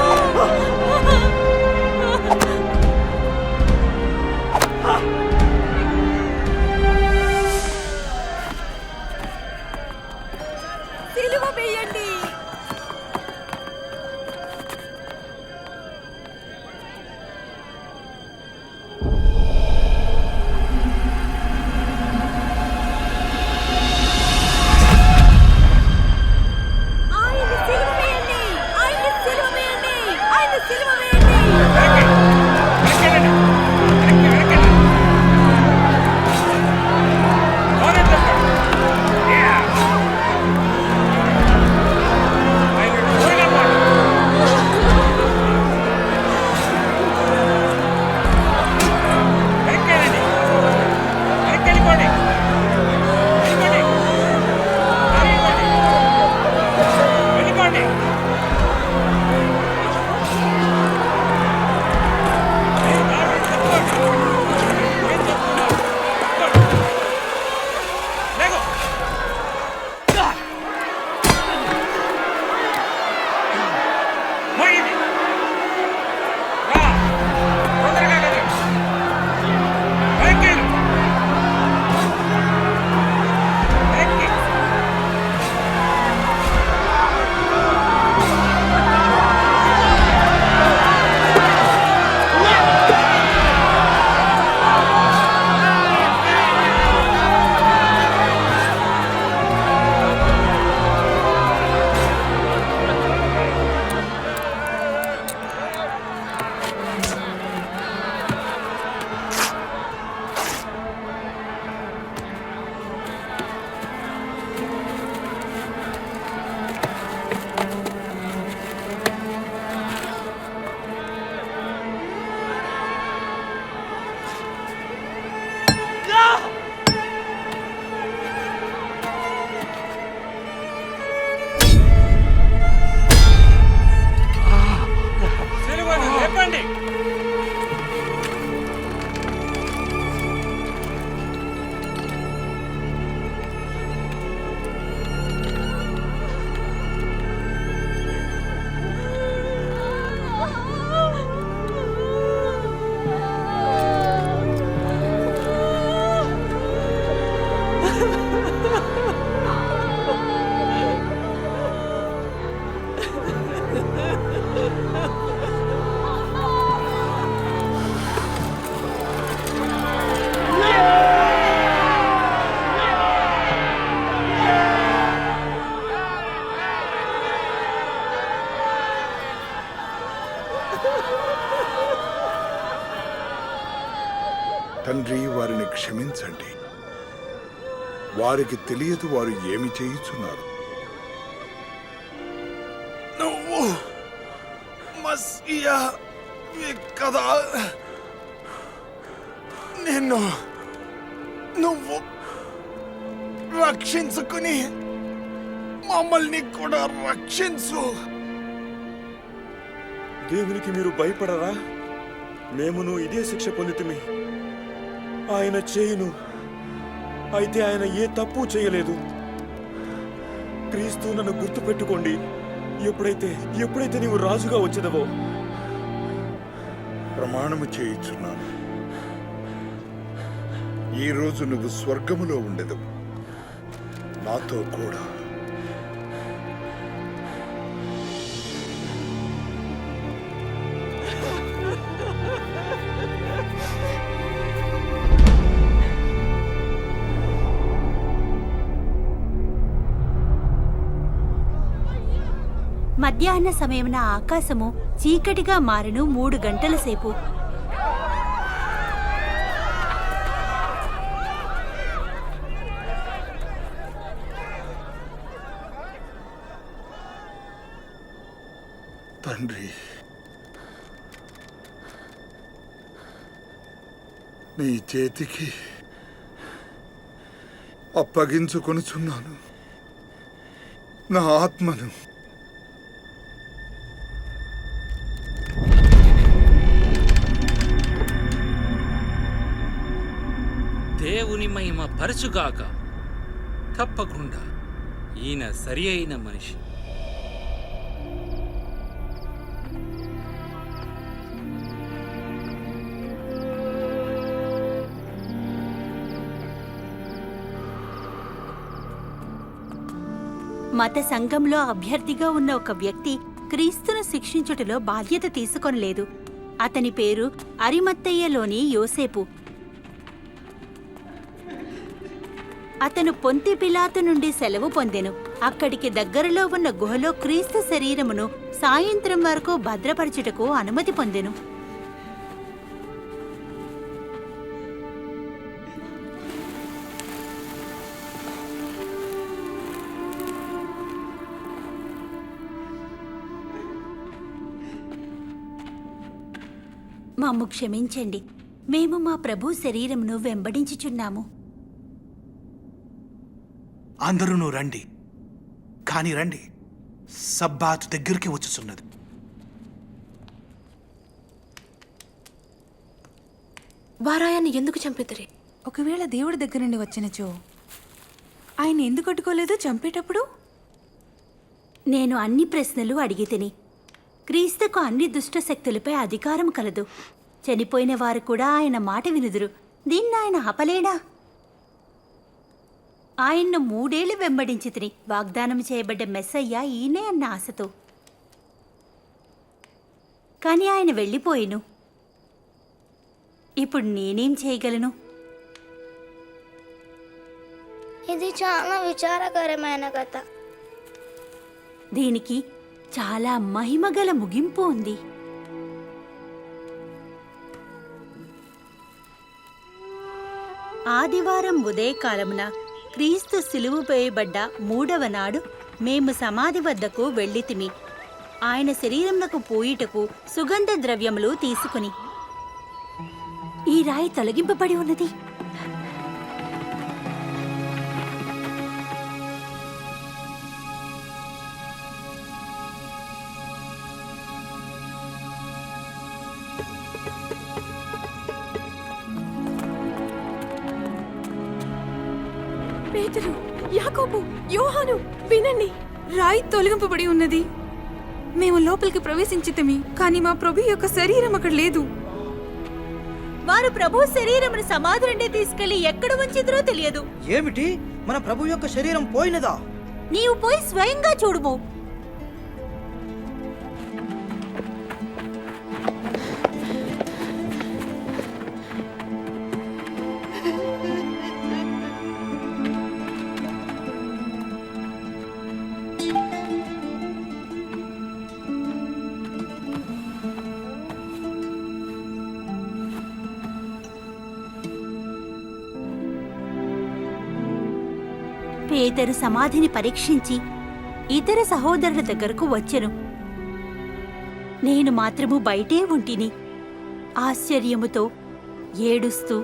సిలువ వేయండి. ఆయన సిలువ వేయండి. ఆయన సిలువ వేయండి. ఆయన సిలువ వేయండి. వారికి తెలియదు వారు ఏమి చేయుచున్నారు. నువ్వు మస్సియా కదా? నువ్వు రక్షించుకుని మమ్మల్ని కూడా రక్షించు. దేవునికి మీరు భయపడరా? మేమును ఇదే శిక్ష పొందితిమి. ఆయన చేయును, అయితే ఆయన ఏ తప్పు చేయలేదు. క్రీస్తు నన్ను గుర్తుపెట్టుకోండి. ఎప్పుడైతే నీవు రాజుగా వచ్చేదవో. ప్రమాణము చేయుచున్నాను, ఈ రోజు నువ్వు స్వర్గములో ఉండెదవు నాతో కూడా. మధ్యాహ్న సమయమున ఆకాశము చీకటిగా మారెను 3 గంటల సేపు. తండ్రి, నీ చేతికి అప్పగించుకొనుచున్నాను నా ఆత్మను. దేవుని మహిమ పరచుగాక. తప్పకుండా ఈయన సరి అయిన మనిషి. మత సంఘంలో అభ్యర్థిగా ఉన్న ఒక వ్యక్తి క్రీస్తును శిక్షించుటలో బాధ్యత తీసుకొనలేదు. అతని పేరు అరిమత్తయ్యలోని యోసేపు. అతను పొంతి పిలాతు నుండి సెలవు పొందెను. అక్కడికి దగ్గరలో ఉన్న గుహలో క్రీస్తు శరీరమును సాయంత్రం వరకు భద్రపరచుటకు అనుమతి పొందెను. మమ్ము క్షమించండి, మేము మా ప్రభు శరీరమును వెంబడించుచున్నాము. అందరూ రండి, కాని రండి, సబ్బాతు దగ్గరికి వచ్చుచున్నది. వారాయాన్ని ఎందుకు చంపిద్దరే? ఒకవేళ దేవుడి దగ్గర నుండి వచ్చినచో ఆయన ఎందుకు అడ్డుకోలేదు చంపేటప్పుడు? నేను అన్ని ప్రశ్నలు అడిగి తిని. క్రీస్తుకు అన్ని దుష్ట శక్తులపై అధికారం కలదు. చనిపోయిన వారు కూడా ఆయన మాట వినుదురు. దీన్ని ఆయన ఆపలేడా? ఆయన్ను 3 ఏళ్లు వెంబడించి తిని వాగ్దానం చేయబడ్డ మెస్సయ్య ఈయనే అన్న ఆశతో. కాని ఆయన వెళ్ళిపోయిను. ఇప్పుడు నేనేం చేయగలను? ఇది చాలా విచారకరమైన కథ. దీనికి చాలా మహిమగల ముగింపు ఉంది. ఆదివారం ఉదయకాలమున క్రీస్తు సిలువ వేయబడ్డ 3వ నాడు మేము సమాధి వద్దకు వెళ్ళితిమి. ఆయన శరీరమునకు పోయిటకు సుగంధ ద్రవ్యములు తీసుకుని. ఈ రాయి తొలగింపబడి ఉన్నది. పేతురు, యాకోబు, యోహాను, వినండి, రాయి తొలగింపబడి ఉన్నది. మేము లోపలికి ప్రవేశించితమి, కానీ మా ప్రభు యొక్క శరీరం అక్కడ లేదు. వారు ప్రభు శరీరమును సమాధి నుండి తీసుకెళ్లి ఎక్కడ ఉంచిద్రో తెలియదు. ఏమిటి? మన ప్రభు యొక్క శరీరం పోయినదా? నీవు పోయి స్వయంగా చూడుము. పేతురు సమాధిని పరీక్షించి ఇతర సహోదరుల దగ్గరకు వచ్చెను. నేను మాత్రము బయటే ఉంటిని, ఆశ్చర్యముతో ఏడుస్తూ.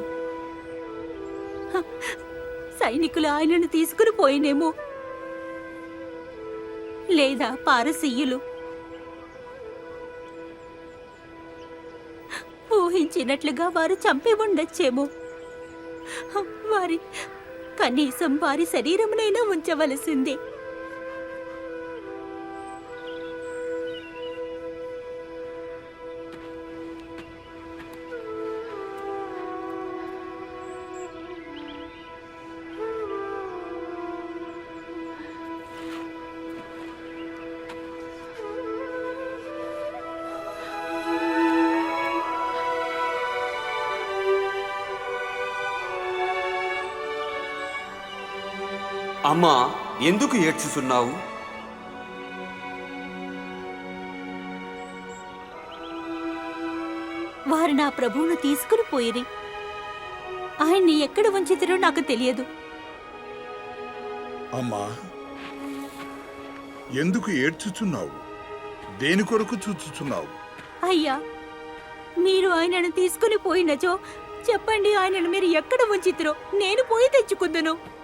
"హ, సైనికులు ఆయనను తీసుకుని పోయినేమో, లేదా పారసీయులు ఊహించినట్లుగా వారు చంపి ఉండొచ్చేమో. కనీసం వారి శరీరమునైనా ఉంచవలసిందే." అమ్మా, ఎందుకు ఏడ్చుతున్నావు? వారు నా ప్రభువును తీసుకుని పోయిరి. ఆయన్ని ఎక్కడ ఉంచితిరో నాకు తెలియదు. అమ్మా, ఎందుకు ఏడ్చుచున్నావు? దేని కొరకు చూచుచున్నావు? అయ్యా, మీరు ఆయనను తీసుకుని పోయినచో చెప్పండి, ఆయనను మీరు ఎక్కడ ఉంచితిరో నేను పోయి తెచ్చుకుందును.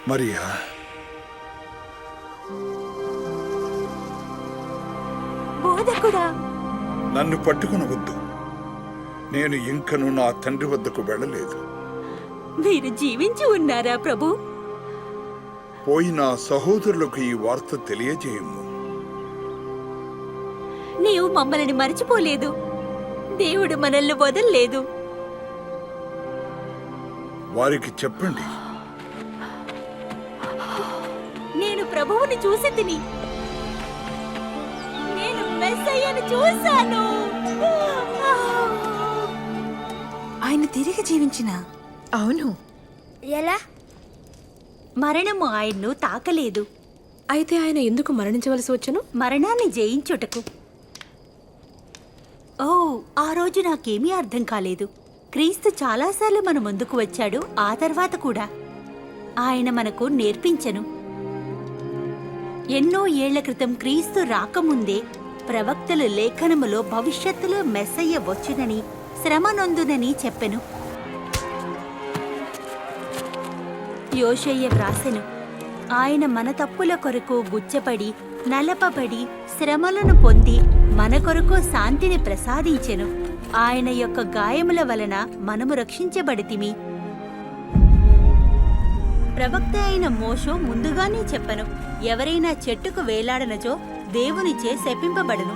మరియా, బోధకుడా, నన్ను పట్టుకునవద్దు. నేను ఇంకను నా తండ్రి వద్దకు వెళ్ళలేదు. మీరు జీవించి ఉన్నారా ప్రభు? పోయిన సహోదరులకు ఈ వార్త తెలియజేయము. నీవు మమ్మల్ని మర్చిపోలేదు. దేవుడు మనల్ని వదల్లేదు. వారికి చెప్పండి, నేను ప్రభువుని చూసి తిని, నేను మెస్సయ్యను చూశాను. ఆయన తిరిగి జీవించిన. అవును. ఎలా? మరణము ఆయన్ను తాకలేదు. అయితే ఆయన ఎందుకు మరణించవలసి వచ్చను? మరణాన్ని జయించుటకు. ఓ, ఆ రోజు నాకేమీ అర్థం కాలేదు. క్రీస్తు చాలాసార్లు మన ముందుకు వచ్చాడు. ఆ తర్వాత కూడా ఆయన మనకు నేర్పించెను. ఎన్నో ఏళ్ల క్రితం క్రీస్తు రాకముందే ప్రవక్తలు లేఖనములో భవిష్యత్తులో మెస్సయ్య వచ్చునని, శ్రమ నొందునని చెప్పెను. యోషయ్య వ్రాసెను, ఆయన మన తప్పుల కొరకు గుచ్చపడి, నలపబడి, శ్రమలను పొంది మన కొరకు శాంతిని ప్రసాదించెను. ఆయన యొక్క గాయముల వలన మనము రక్షించబడితిమి. ప్రవక్త అయిన మోషే ముందుగానే చెప్పెను, ఎవరైనా చెట్టుకు వేలాడనచో దేవునిచే శపింపబడును.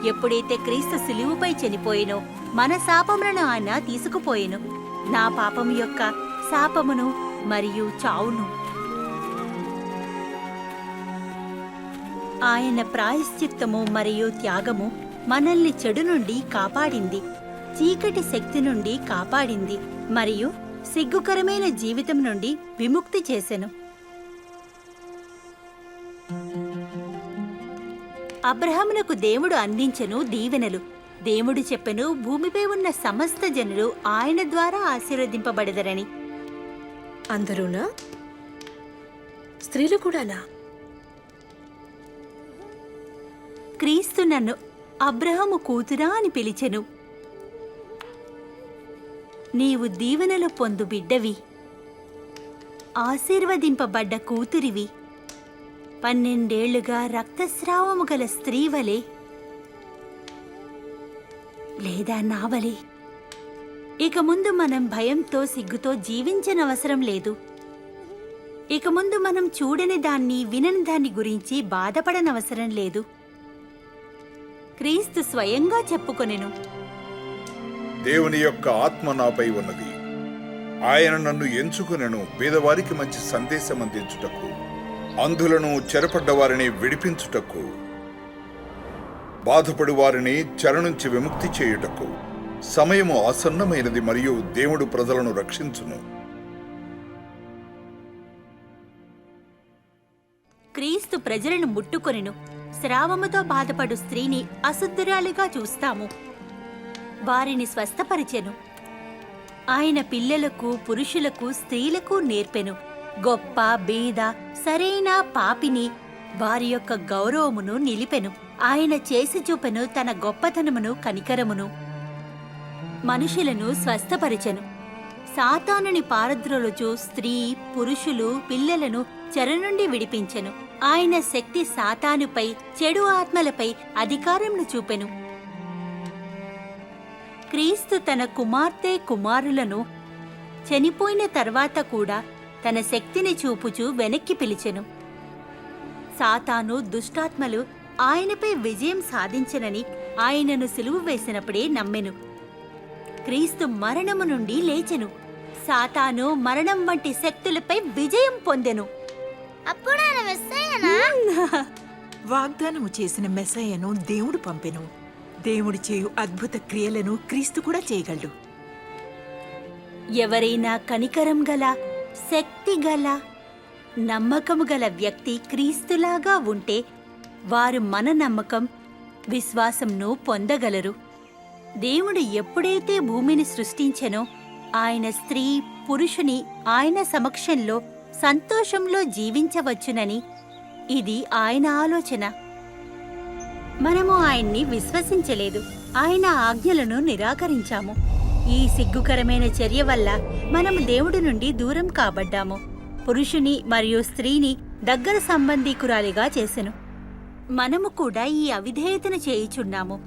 ఎప్పుడైతే క్రీస్తు సిలువుపై చనిపోయినో మన శాపములను ఆయన తీసుకుపోయెను. నా పాపము యొక్క శాపమును మరియు చావును ఆయన ప్రాయశ్చిత్తము మరియు త్యాగము మనల్ని చెడు నుండి కాపాడింది, చీకటి శక్తి నుండి కాపాడింది మరియు సిగ్గుకరమైన జీవితం నుండి విముక్తి చేసెను. అబ్రహామునకు దేవుడు అందించెను దీవెనలు. దేవుడు చెప్పెను, భూమిపై ఉన్న సమస్త జనులు ఆయన ద్వారా ఆశీర్వదింపబడదరని. అందరూనా? స్త్రీలు కూడానా? క్రీస్తు నన్ను అబ్రహాము కూతురా అని పిలిచెను. నీవు దీవెనలు పొందు బిడ్డవి, ఆశీర్వదింపబడ్డ కూతురివి. 12 ఏళ్లుగా రక్తస్రావము గల స్త్రీ వలె లేదా నావలే ఇక ముందు మనం భయంతో సిగ్గుతో జీవించనవసరం లేదు. ఇక ముందు మనం చూడని దాన్ని, వినని దాన్ని గురించి బాధపడనవసరం లేదు. క్రీస్తు స్వయంగా చెప్పుకొనెను, దేవుని యొక్క ఆత్మ నాపై ఉన్నది. ఆయన నన్ను ఎంచుకొనెను పేదవారికి మంచి సందేశం అందించుటకు, అంధులను, చెరపడ్డ వారిని విడిపించుటకు, బాధపడి వారిని చెర నుంచి విముక్తి చేయుటకు. సమయము ఆసన్నమైనది మరియు దేవుడు ప్రజలను రక్షించును. క్రీస్తు ప్రజలను ముట్టుకొనెను. స్రావముతో బాధపడు స్త్రీని అశుద్ధురాలిగా చూస్తాము. వారిని స్వస్థపరిచెను. ఆయన పిల్లలకు, పురుషులకు, స్త్రీలకు నేర్పెను. గొప్ప బీద సరైన పాపిని వారి యొక్క గౌరవమును నిలిపెను. ఆయన చేసి చూపెను తన గొప్పతనమును కనికరమును. మనుషులను స్వస్థపరిచెను. సాతానుని పారద్రోలుచు స్త్రీ పురుషులు పిల్లలను చెర నుండి విడిపించెను. ఆయన శక్తి సాతానుపై చెడు ఆత్మలపై అధికారమును చూపెను. క్రీస్తు తన కుమార్తె కుమారులను చనిపోయిన తర్వాత కూడా తన శక్తిని చూపుచూ వెనక్కి పిలిచెను. సాతాను దుష్టాత్మలు ఆయనపై విజయం సాధించనని ఆయనను సిలువ వేసినప్పుడే నమ్మెను. క్రీస్తు మరణము నుండి లేచెను. సాతాను మరణం వంటి శక్తులపై విజయం పొందెను. అప్పుడు ఆయన మెస్సయ్యనా? వాగ్దానము చేసిన మెస్సయ్యను దేవుడు పంపెను. దేవుడు చేయు అద్భుత క్రియలను క్రీస్తు కూడా చేయగలడు. ఎవరైనా కనికరం గల శక్తి గల నమ్మకము గల వ్యక్తి క్రీస్తులాగా ఉంటే వారు మన నమ్మకం విశ్వాసంను పొందగలరు. దేవుడు ఎప్పుడైతే భూమిని సృష్టించెనో ఆయన స్త్రీ పురుషుని ఆయన సమక్షంలో సంతోషంలో జీవించవచ్చునని ఇది ఆయన ఆలోచన. మనము ఆయన్ని విశ్వసించలేదు. ఆయన ఆజ్ఞలను నిరాకరించాము. ఈ సిగ్గుకరమైన చర్య వల్ల మనము దేవుడి నుండి దూరం కాబడ్డాము. పురుషుని మరియు స్త్రీని దగ్గర సంబంధీకురాలిగా చేసెను. మనము కూడా ఈ అవిధేయతను చేయుచున్నాము.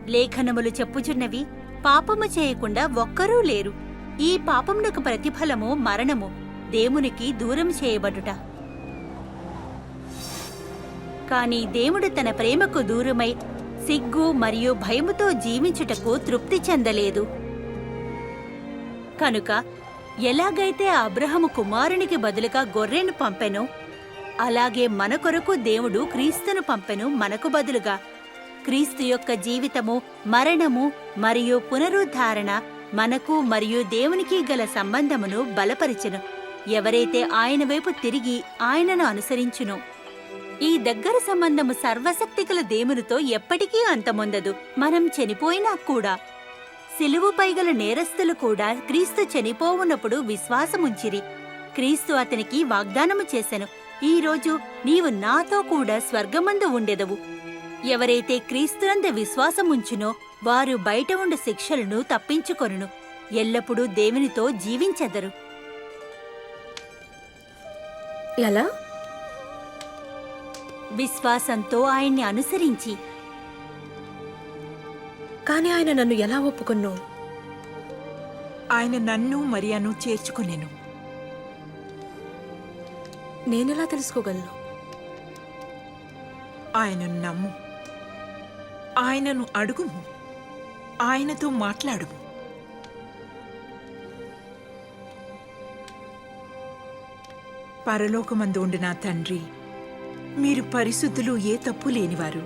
లేఖనములు చెప్పుచున్నవి, పాపము చేయకుండా ఒక్కరూ లేరు. ఈ పాపమునకు ప్రతిఫలము మరణము, దేవునికి దూరం చేయబడుట. కాని దేవుడు తన ప్రేమకు దూరమై సిగ్గు మరియు భయముతో జీవించుటకు తృప్తి చెందలేదు. కనుక ఎలాగైతే అబ్రహాము కుమారునికి బదులుగా గొర్రెను పంపెనో అలాగే మన కొరకు దేవుడు క్రీస్తును పంపెను. మనకు బదులుగా క్రీస్తు యొక్క జీవితము, మరణము మరియు పునరుద్ధారణ మనకు మరియు దేవునికి గల సంబంధమును బలపరిచెను. ఎవరైతే ఆయన వైపు తిరిగి ఆయనను అనుసరించునో ఈ దగ్గర సంబంధము సర్వశక్తిగల దేవునితో ఎప్పటికీ అంతమొందదు. మనం చనిపోయినా కూడా సిలువుపై గల నేరస్తులు కూడా క్రీస్తు చనిపోవునప్పుడు విశ్వాసముంచిరి. క్రీస్తు అతనికి వాగ్దానము చేసెను, ఈ రోజు నీవు నాతో కూడా స్వర్గమందు ఉండెదవు. ఎవరైతే క్రీస్తునందు విశ్వాసముంచునో వారు బయట ఉండే శిక్షలను తప్పించుకొనును, ఎల్లప్పుడూ దేవునితో జీవించెదరు. ఎలా? విశ్వాసంతో ఆయన్ని అనుసరించి. కాని ఆయన నన్ను ఎలా ఒప్పుకున్నో? ఆయన నన్ను మరియను చేర్చుకునేను. నేనెలా తెలుసుకోగలను? ఆయనను నమ్ము, ఆయనను అడుగుము, ఆయనతో మాట్లాడుము. పరలోకమందు ఉండి నా తండ్రి, మీరు పరిశుద్ధులు, ఏ తప్పు లేనివారు.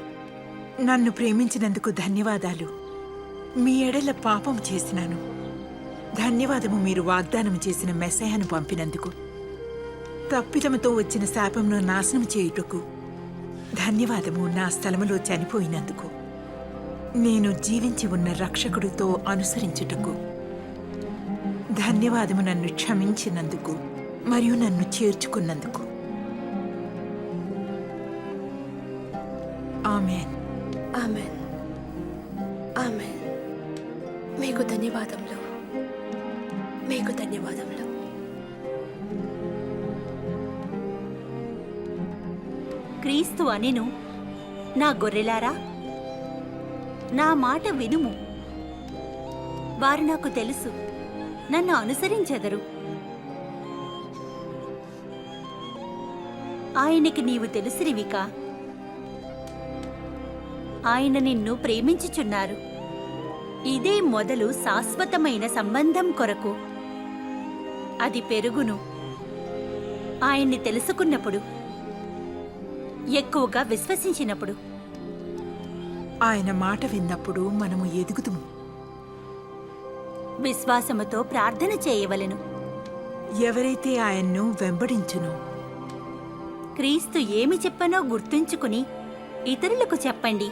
నన్ను ప్రేమించినందుకు ధన్యవాదాలు. మీ ఎడల పాపం చేసినాను. ధన్యవాదము మీరు వాగ్దానం చేసిన మెస్సయ్యను పంపినందుకు. తప్పిదముతో వచ్చిన శాపంను నాశనం చేయుటకు ధన్యవాదము. నా స్థలములో చనిపోయినందుకు, నేను జీవించి ఉన్న రక్షకుడితో అనుసరించుటకు ధన్యవాదము. నన్ను క్షమించినందుకు మరియు నన్ను చేర్చుకున్నందుకు. ఆమేన్. ఆమేన్. ఆమేన్. మీకు ధన్యవాదములు. మీకు ధన్యవాదములు. క్రీస్తు అనెను, నా గొర్రెలారా, నా మాట వినుము. వారు నాకు తెలుసు, నన్ను అనుసరించెదరు. ఆయనకి నీవు తెలుసిరివికా? ఆయన నిన్ను ప్రేమించుచున్నారు. ఇదే మొదలు శాశ్వతమైన సంబంధం కొరకు. అది పెరుగును ఆయన్ని తెలుసుకున్నప్పుడు, ఎక్కువగా విశ్వసించినప్పుడు. ఆయన మాట విన్నప్పుడు మనము ఎదుగుదుము. విశ్వాసముతో ప్రార్థన చేయవలెను. ఎవరైతే ఆయన్ను వెంబడించునో, క్రీస్తు ఏమి చెప్పనో గుర్తుంచుకుని ఇతరులకు చెప్పండి.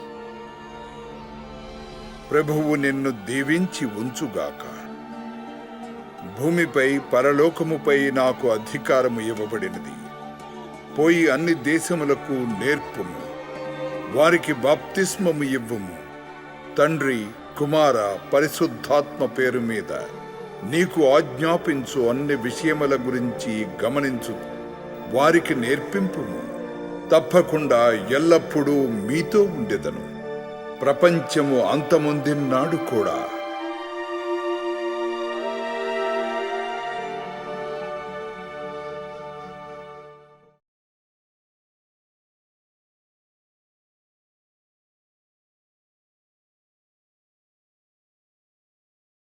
ప్రభువు నిన్ను దీవించి ఉంచుగాక. భూమిపై పరలోకముపై నాకు అధికారము ఇవ్వబడినది. పోయి అన్ని దేశములకు నేర్పుము, వారికి బాప్తిస్మము ఇవ్వుము. తండ్రి, కుమార, పరిశుద్ధాత్మ పేరు మీద నీకు ఆజ్ఞాపించు అన్ని విషయముల గురించి గమనించు, వారికి నేర్పింపుము. తప్పకుండా ఎల్లప్పుడూ మీతో ఉండెదను. ప్రపంచము అంతమొందినాడు కూడా.